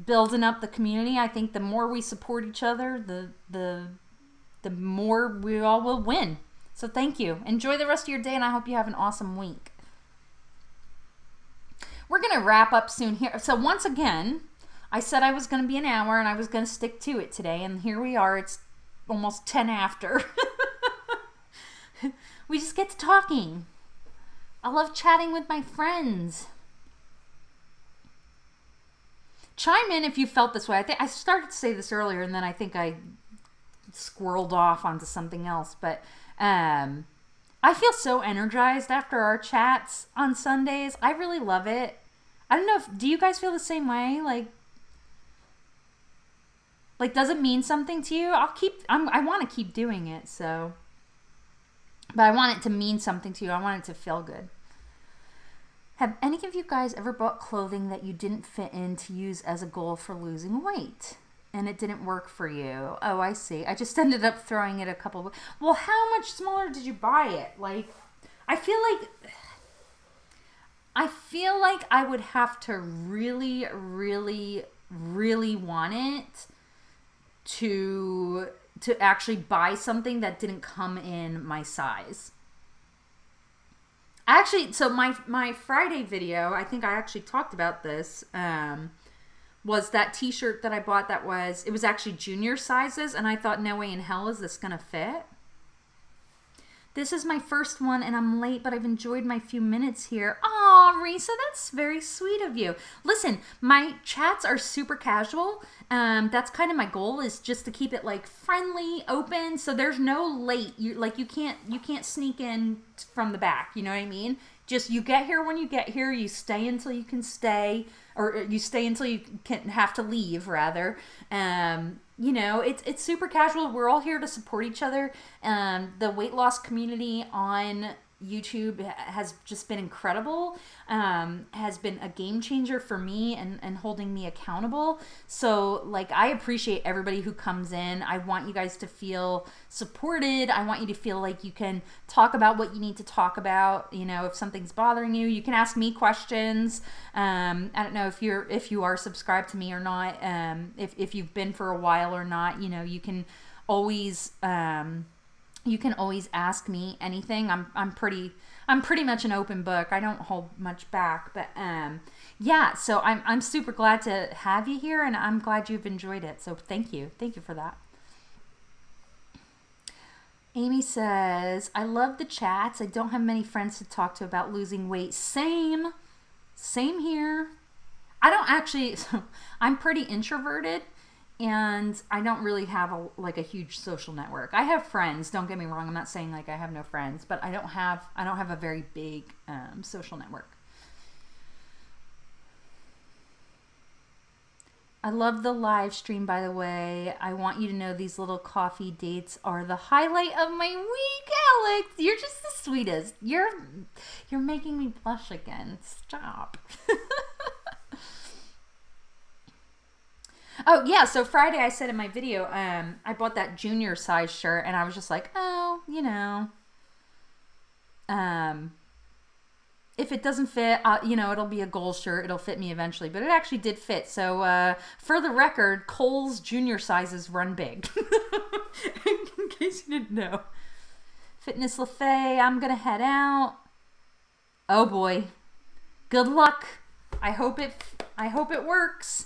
building up the community. I think the more we support each other, the more we all will win. So thank you. Enjoy the rest of your day, and I hope you have an awesome week. We're going to wrap up soon here. So once again, I said I was going to be an hour, and I was going to stick to it today, and here we are. It's almost 10 after. We just get to talking. I love chatting with my friends. Chime in if you felt this way. I think I started to say this earlier, and then I think I squirreled off onto something else, but I feel so energized after our chats on Sundays. I really love it. I don't know do you guys feel the same way? Like does it mean something to you? I want to keep doing it, so, but I want it to mean something to you. I want it to feel good. Have any of you guys ever bought clothing that you didn't fit in to use as a goal for losing weight? And it didn't work for you? Oh, I see. I just ended up throwing it a couple of... Well, how much smaller did you buy it? Like, I feel like I would have to really, really, really want it to actually buy something that didn't come in my size. Actually, so my Friday video, I think I actually talked about this, was that t-shirt that I bought it was actually junior sizes, and I thought, no way in hell is this gonna fit. This is my first one, and I'm late, but I've enjoyed my few minutes here. Aw, Aw, Risa, that's very sweet of you. Listen, my chats are super casual. That's kind of my goal, is just to keep it like friendly, open, so there's no late. You can't sneak in from the back. You know what I mean? Just you get here when you get here. You stay until you can stay, or you stay until you can have to leave, rather. It's super casual. We're all here to support each other. The weight loss community on YouTube has just been incredible, has been a game changer for me and holding me accountable. So like, I appreciate everybody who comes in. I want you guys to feel supported. I want you to feel like you can talk about what you need to talk about. If something's bothering you, you can ask me questions. I don't know if you are subscribed to me or not. If you've been for a while or not, you can always ask me anything. I'm pretty much an open book. I don't hold much back, but yeah. So I'm super glad to have you here, and I'm glad you've enjoyed it. So thank you for that. Amy says, I love the chats. I don't have many friends to talk to about losing weight. Same here. I don't actually. I'm pretty introverted. And I don't really have a huge social network. I have friends. Don't get me wrong. I'm not saying like I have no friends, but I don't have a very big social network. I love the live stream, by the way. I want you to know these little coffee dates are the highlight of my week, Alex. You're just the sweetest. You're making me blush again. Stop. Oh, yeah, so Friday I said in my video, I bought that junior size shirt, and I was just like, if it doesn't fit, it'll be a goal shirt. It'll fit me eventually, but it actually did fit. So for the record, Kohl's junior sizes run big, in case you didn't know. Fitness Lafay, I'm going to head out. Oh, boy. Good luck. I hope it works.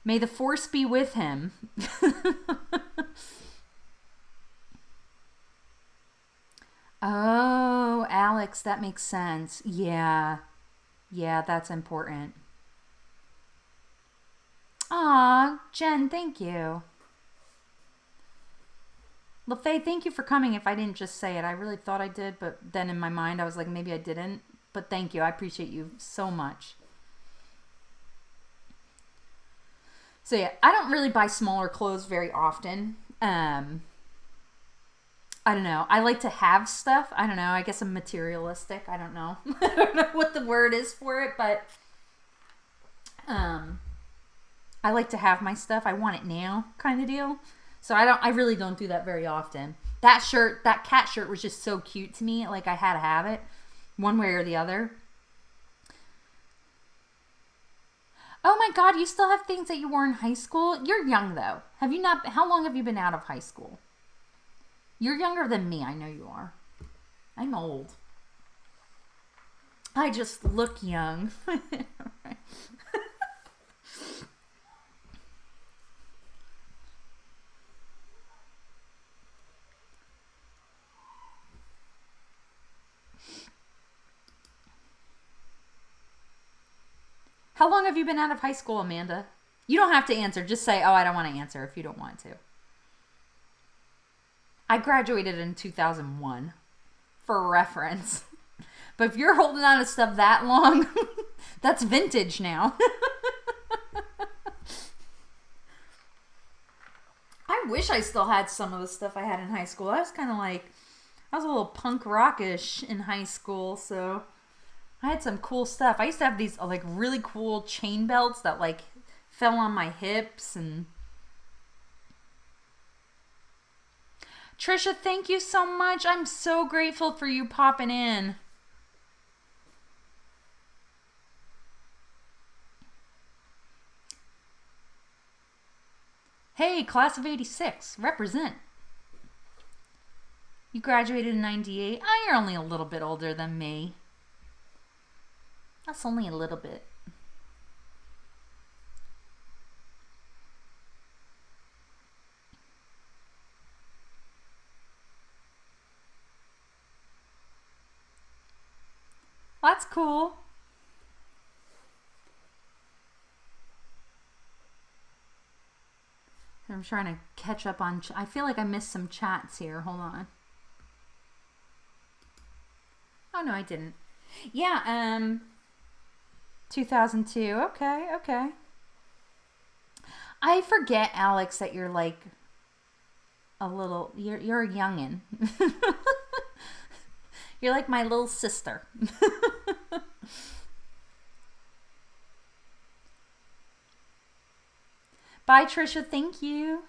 May the force be with him. Oh, Alex, that makes sense. Yeah, that's important. Aw, Jen, thank you. LaFay, thank you for coming. If I didn't just say it, I really thought I did, but then in my mind I was like, maybe I didn't. But thank you. I appreciate you so much. So yeah, I don't really buy smaller clothes very often. I don't know. I like to have stuff. I don't know. I guess I'm materialistic. I don't know. I don't know what the word is for it, but I like to have my stuff. I want it now, kind of deal. So I really don't do that very often. That cat shirt was just so cute to me. Like I had to have it one way or the other. Oh my God, you still have things that you wore in high school? You're young though. How long have you been out of high school? You're younger than me. I know you are. I'm old. I just look young. How long have you been out of high school, Amanda? You don't have to answer. Just say, oh, I don't want to answer if you don't want to. I graduated in 2001 for reference. But if you're holding on to stuff that long, that's vintage now. I wish I still had some of the stuff I had in high school. I was a little punk rockish in high school, so I had some cool stuff. I used to have these like really cool chain belts that like fell on my hips. And Trisha, thank you so much. I'm so grateful for you popping in. Hey, class of 86, represent. You graduated in 98. Oh, you're only a little bit older than me. That's only a little bit. that's cool. I'm trying to catch up on... I feel like I missed some chats here. Hold on. Oh, no, I didn't. Yeah, 2002. Okay, okay. I forget, Alex, that you're like a little... You're a youngin'. You're like my little sister. Bye, Trisha. Thank you.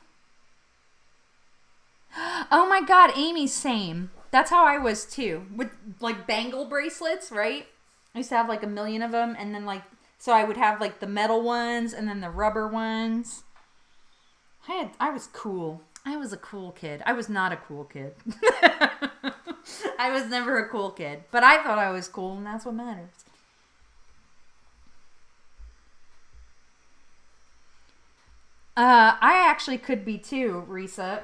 Oh my God, Amy, same. That's how I was too. With like bangle bracelets, right? I used to have like a million of them. And then like, so I would have like the metal ones and then the rubber ones. I was cool. I was a cool kid. I was not a cool kid. I was never a cool kid. But I thought I was cool, and that's what matters. I actually could be too, Risa.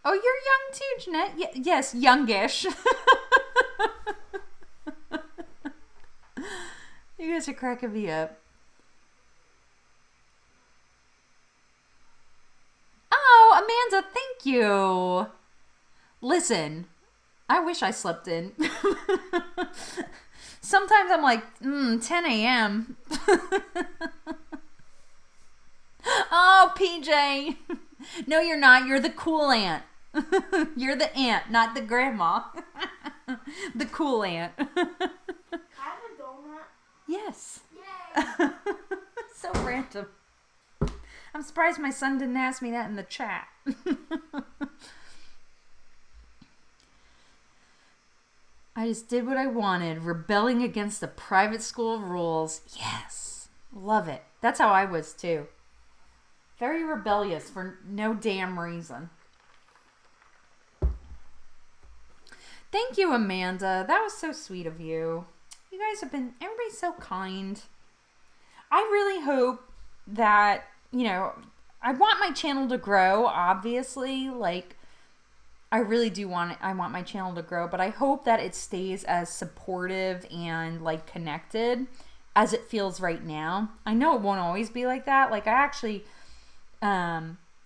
Oh, you're young too, Jeanette. Yes, youngish. You guys are cracking me up. Oh, Amanda, thank you. Listen, I wish I slept in. Sometimes I'm like, 10 a.m. Oh, PJ. No, you're not. You're the cool aunt. You're the aunt, not the grandma. The cool aunt. I have a donut. Yes. Yay. So random. I'm surprised my son didn't ask me that in the chat. I just did what I wanted, rebelling against the private school rules. Yes. Love it. That's how I was too. Very rebellious for no damn reason. Thank you, Amanda. That was so sweet of you. You guys have been, everybody's so kind. I really hope that, you know, I want my channel to grow, obviously. Like, I really do want it. I want my channel to grow, but I hope that it stays as supportive and, like, connected as it feels right now. I know it won't always be like that. Like, I actually...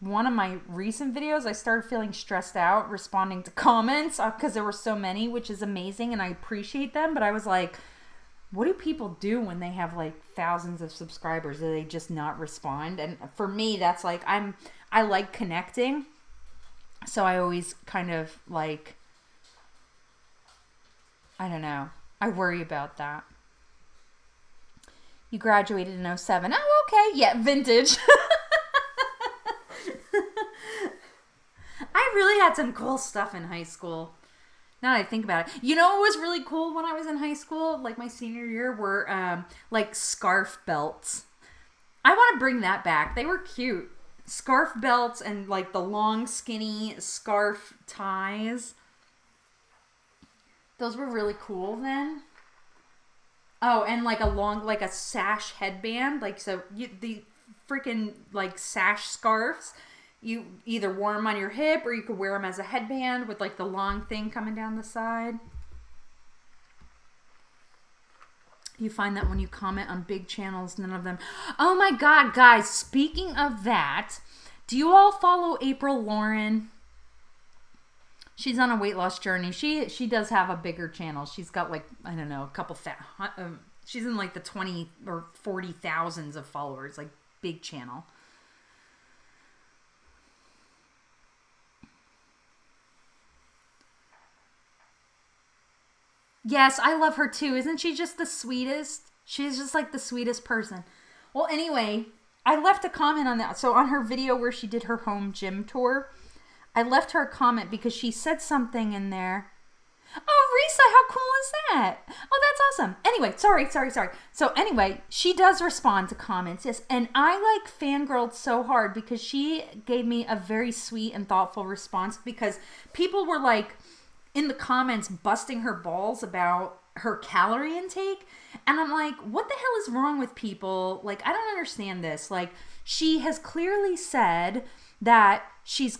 one of my recent videos, I started feeling stressed out responding to comments because there were so many, which is amazing and I appreciate them. But I was like, what do people do when they have like thousands of subscribers? Do they just not respond? And for me, that's like, I like connecting. So I always kind of like, I don't know. I worry about that. You graduated in 07. Oh, okay. Yeah, vintage. I really had some cool stuff in high school. Now that I think about it. You know what was really cool when I was in high school? Like my senior year were like scarf belts. I want to bring that back. They were cute. Scarf belts and like the long skinny scarf ties. Those were really cool then. Oh, and like a long, like a sash headband. Like, so the freaking like sash scarves. You either wore them on your hip or you could wear them as a headband with like the long thing coming down the side. You find that when you comment on big channels, none of them... Oh my God, guys, speaking of that, do you all follow April Lauren? She's on a weight loss journey. She does have a bigger channel. She's got like, I don't know, a couple... she's in like the 20 or 40 thousands of followers, like big channel. Yes, I love her too. Isn't she just the sweetest? She's just like the sweetest person. Well, anyway, I left a comment on that. So on her video where she did her home gym tour, I left her a comment because she said something in there. Oh, Risa, how cool is that? Oh, that's awesome. Anyway, sorry. So anyway, she does respond to comments. Yes, and I like fangirled so hard because she gave me a very sweet and thoughtful response because people were like, in the comments busting her balls about her calorie intake. And I'm like, what the hell is wrong with people? Like, I don't understand this. Like, she has clearly said that she's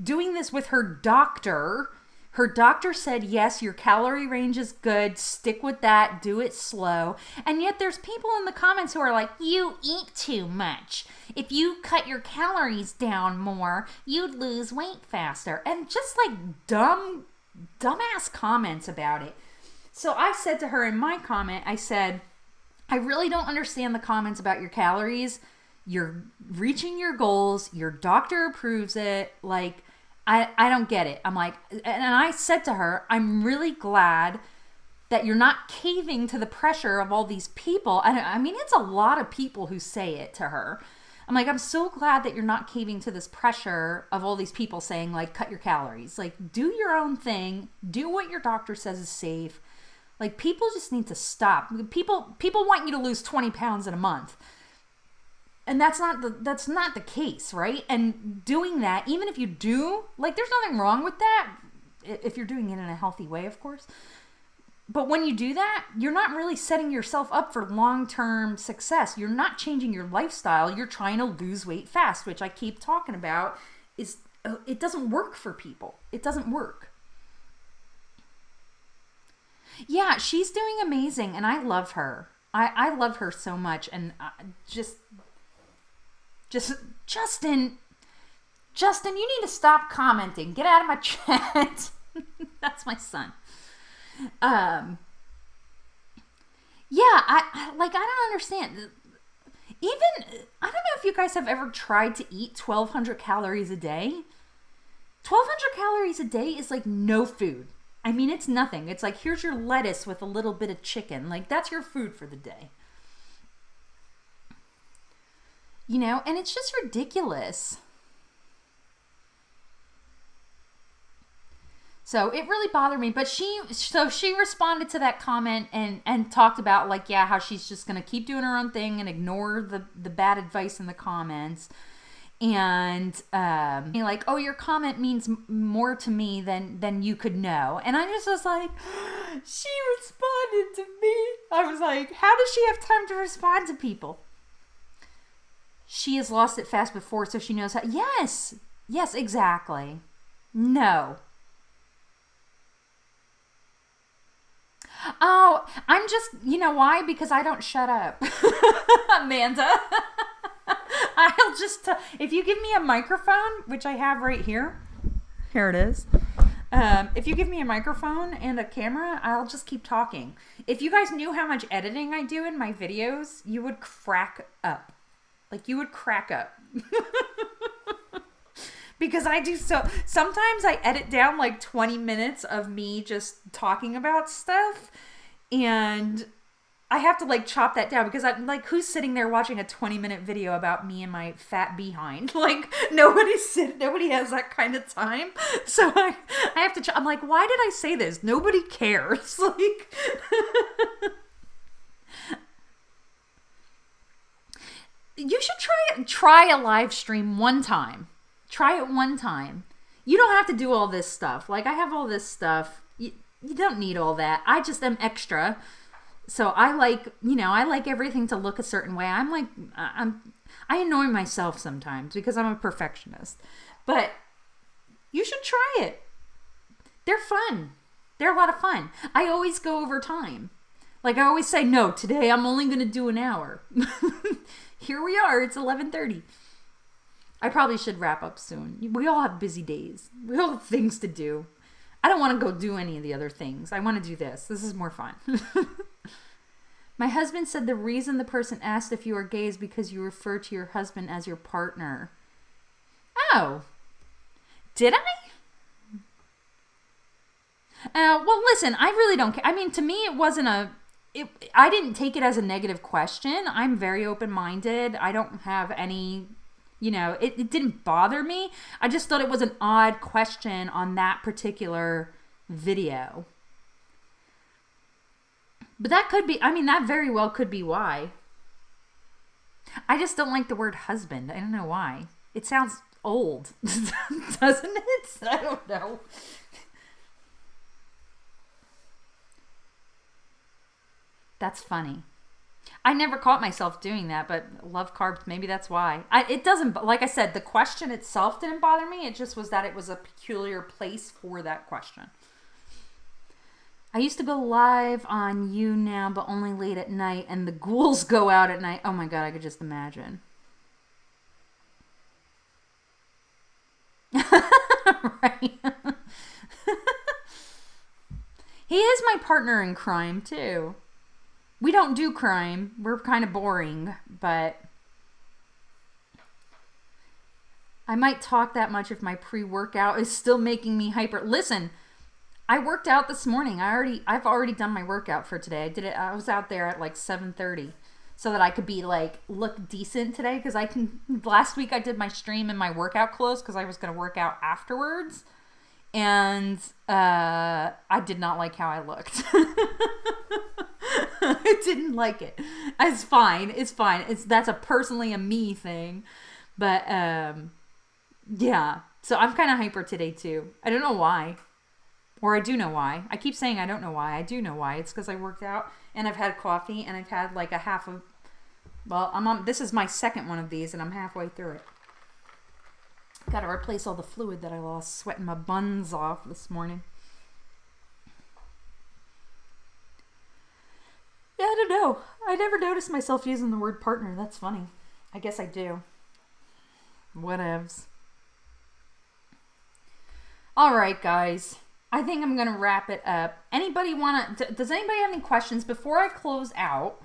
doing this with her doctor. Her doctor said, yes, your calorie range is good. Stick with that. Do it slow. And yet there's people in the comments who are like, you eat too much. If you cut your calories down more, you'd lose weight faster. And just like dumbass comments about it. So I said to her in my comment, I said, I really don't understand the comments about your calories. You're reaching your goals. Your doctor approves it. Like, I don't get it. I'm like, and I said to her, I'm really glad that you're not caving to the pressure of all these people. I mean, it's a lot of people who say it to her. I'm like, I'm so glad that you're not caving to this pressure of all these people saying, like, cut your calories. Like, do your own thing. Do what your doctor says is safe. Like, people just need to stop. People want you to lose 20 pounds in a month. And that's not the case, right? And doing that, even if you do, like, there's nothing wrong with that if you're doing it in a healthy way, of course. But when you do that, you're not really setting yourself up for long-term success. You're not changing your lifestyle. You're trying to lose weight fast, which I keep talking about. It doesn't work for people. It doesn't work. Yeah, she's doing amazing, and I love her. I love her so much, and Justin, you need to stop commenting. Get out of my chat. That's my son. Yeah, I don't understand. Even, I don't know if you guys have ever tried to eat 1,200 calories a day. 1,200 calories a day is like no food. I mean, it's nothing. It's like, here's your lettuce with a little bit of chicken. Like, that's your food for the day. You know, and it's just ridiculous. So it really bothered me. But she responded to that comment and talked about, like, yeah, how she's just going to keep doing her own thing and ignore the bad advice in the comments. And like, oh, your comment means more to me than you could know. And I just was like, she responded to me. I was like, how does she have time to respond to people? She has lost it fast before, so she knows how. Yes, exactly. No. Oh, I'm just, you know why? Because I don't shut up. Amanda. I'll just, if you give me a microphone, which I have right here. Here it is. If you give me a microphone and a camera, I'll just keep talking. If you guys knew how much editing I do in my videos, you would crack up. Like, you would crack up. Because I do so. Sometimes I edit down like 20 minutes of me just talking about stuff. And I have to like chop that down because I'm like, who's sitting there watching a 20-minute video about me and my fat behind? Like, nobody has that kind of time. So I have to, I'm like, why did I say this? Nobody cares. Like, you should try a live stream one time. Try it one time. You don't have to do all this stuff. Like, I have all this stuff. You don't need all that. I just am extra. So I like everything to look a certain way. I annoy myself sometimes because I'm a perfectionist. But you should try it. They're fun. They're a lot of fun. I always go over time. Like, I always say, no, today I'm only going to do an hour. Here we are. It's 11:30. I probably should wrap up soon. We all have busy days. We all have things to do. I don't want to go do any of the other things. I want to do this. This is more fun. My husband said the reason the person asked if you are gay is because you refer to your husband as your partner. Oh. Did I? Well, listen, I really don't care. I mean, to me, it wasn't I didn't take it as a negative question. I'm very open-minded. I don't have any, it didn't bother me. I just thought it was an odd question on that particular video. But that could be, that very well could be why. I just don't like the word husband. I don't know why. It sounds old, doesn't it? I don't know. That's funny. I never caught myself doing that, but love carbs. Maybe that's why. It doesn't, like I said, the question itself didn't bother me. It just was that it was a peculiar place for that question. I used to go live on you now, but only late at night, and the ghouls go out at night. Oh my God, I could just imagine. Right. He is my partner in crime, too. We don't do crime. We're kind of boring, but I might talk that much if my pre-workout is still making me hyper. Listen, I worked out this morning. I've already done my workout for today. I was out there at like 7:30 so that I could be like look decent today, because last week I did my stream in my workout clothes because I was going to work out afterwards. And I did not like how I looked. I didn't like it. It's fine. That's personally a me thing. But yeah. So I'm kind of hyper today too. I don't know why. Or I do know why. I keep saying I don't know why. I do know why. It's because I worked out and I've had coffee and I've had like a half of. Well, this is my second one of these and I'm halfway through it. Got to replace all the fluid that I lost sweating my buns off this morning. Yeah, I don't know. I never noticed myself using the word partner. That's funny. I guess I do. Whatevs. All right, guys. I think I'm going to wrap it up. Does anybody have any questions before I close out?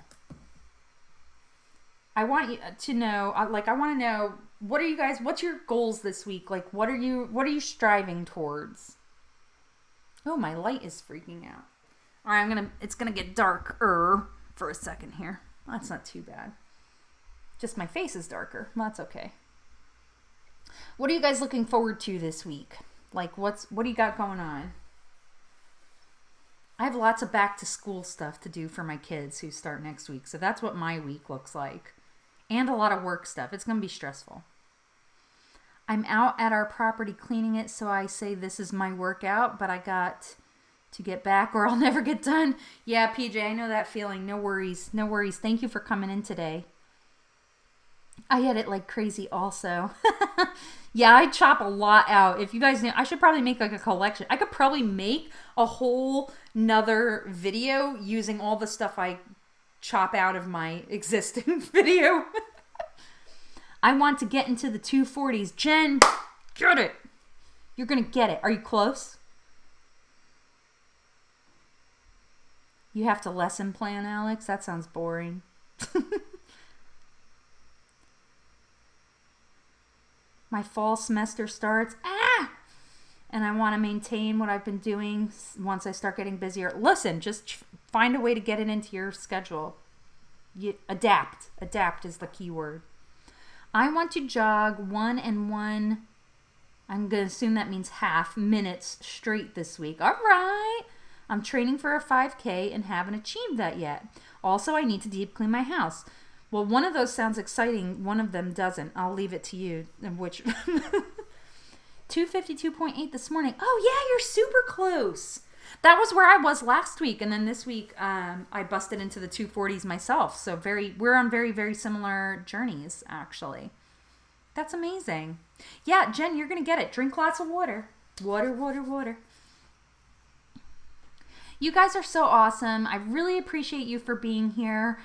I want you to know, I want to know, what's your goals this week? Like, what are you striving towards? Oh, my light is freaking out. All right, it's going to get darker for a second here. That's not too bad. Just my face is darker. That's okay. What are you guys looking forward to this week? Like, what do you got going on? I have lots of back to school stuff to do for my kids who start next week. So that's what my week looks like. And a lot of work stuff. It's going to be stressful. I'm out at our property cleaning it, so I say this is my workout, but I got to get back or I'll never get done. Yeah, PJ, I know that feeling. No worries. No worries. Thank you for coming in today. I edit like crazy also. Yeah, I chop a lot out. If you guys know, I should probably make like a collection. I could probably make a whole nother video using all the stuff I chop out of my existing video. I want to get into the 240s. Jen, get it. You're going to get it. Are you close? You have to lesson plan, Alex? That sounds boring. My fall semester starts. And I want to maintain what I've been doing once I start getting busier. Listen, just find a way to get it into your schedule. Adapt. Adapt is the key word. I want to jog 1 and 1. I'm going to assume that means half minutes straight this week. All right. I'm training for a 5K and haven't achieved that yet. Also, I need to deep clean my house. Well, one of those sounds exciting. One of them doesn't. I'll leave it to you. Which 252.8 this morning. Oh, yeah, you're super close. That was where I was last week. And then this week, I busted into the 240s myself. So we're on very, very similar journeys, actually. That's amazing. Yeah, Jen, you're going to get it. Drink lots of water. Water, water, water. You guys are so awesome. I really appreciate you for being here.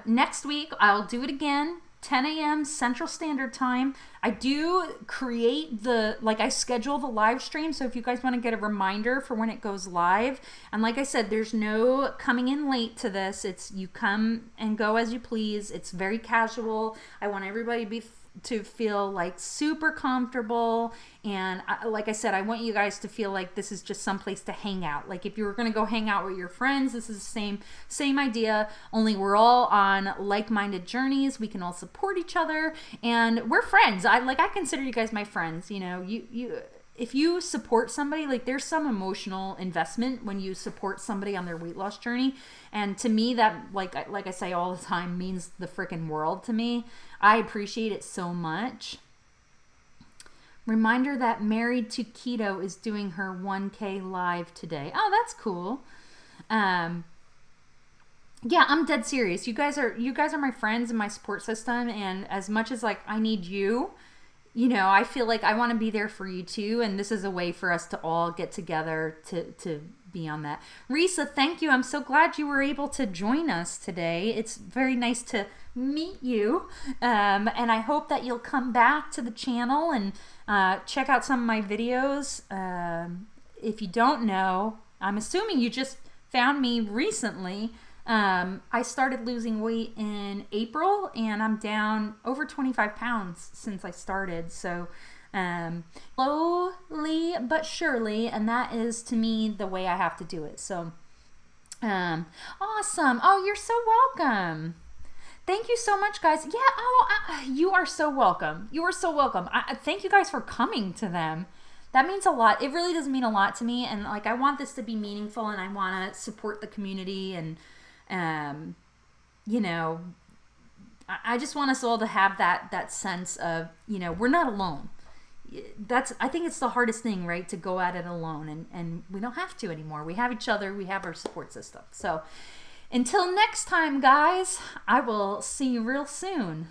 Next week, I'll do it again. 10 a.m. Central Standard Time. I do create I schedule the live stream. So if you guys want to get a reminder for when it goes live. And like I said, there's no coming in late to this. It's you come and go as you please. It's very casual. I want everybody to feel like super comfortable, and like I said, I want you guys to feel like this is just some place to hang out. Like if you were going to go hang out with your friends, this is the same idea, only we're all on like-minded journeys. We can all support each other, and we're friends. I consider you guys my friends. You know, if you support somebody, like there's some emotional investment when you support somebody on their weight loss journey. And to me, that, like I say all the time, means the freaking world to me. I appreciate it so much. Reminder that Married to Keto is doing her 1K live today. Oh, that's cool. Yeah, I'm dead serious. You guys are my friends and my support system, and as much as like I need you, I feel like I want to be there for you too, and this is a way for us to all get together to be on that. Risa, thank you. I'm so glad you were able to join us today. It's very nice to meet you, and I hope that you'll come back to the channel and check out some of my videos. If you don't know, I'm assuming you just found me recently. I started losing weight in April, and I'm down over 25 pounds since I started. So, slowly but surely, and that is to me the way I have to do it. So, awesome. Oh, you're so welcome. Thank you so much, guys. Yeah. Oh, you are so welcome. You are so welcome. Thank you guys for coming to them. That means a lot. It really does mean a lot to me, and like I want this to be meaningful, and I want to support the community, and I just want us all to have that sense of, we're not alone. I think it's the hardest thing, right? To go at it alone, and we don't have to anymore. We have each other. We have our support system. So until next time, guys, I will see you real soon.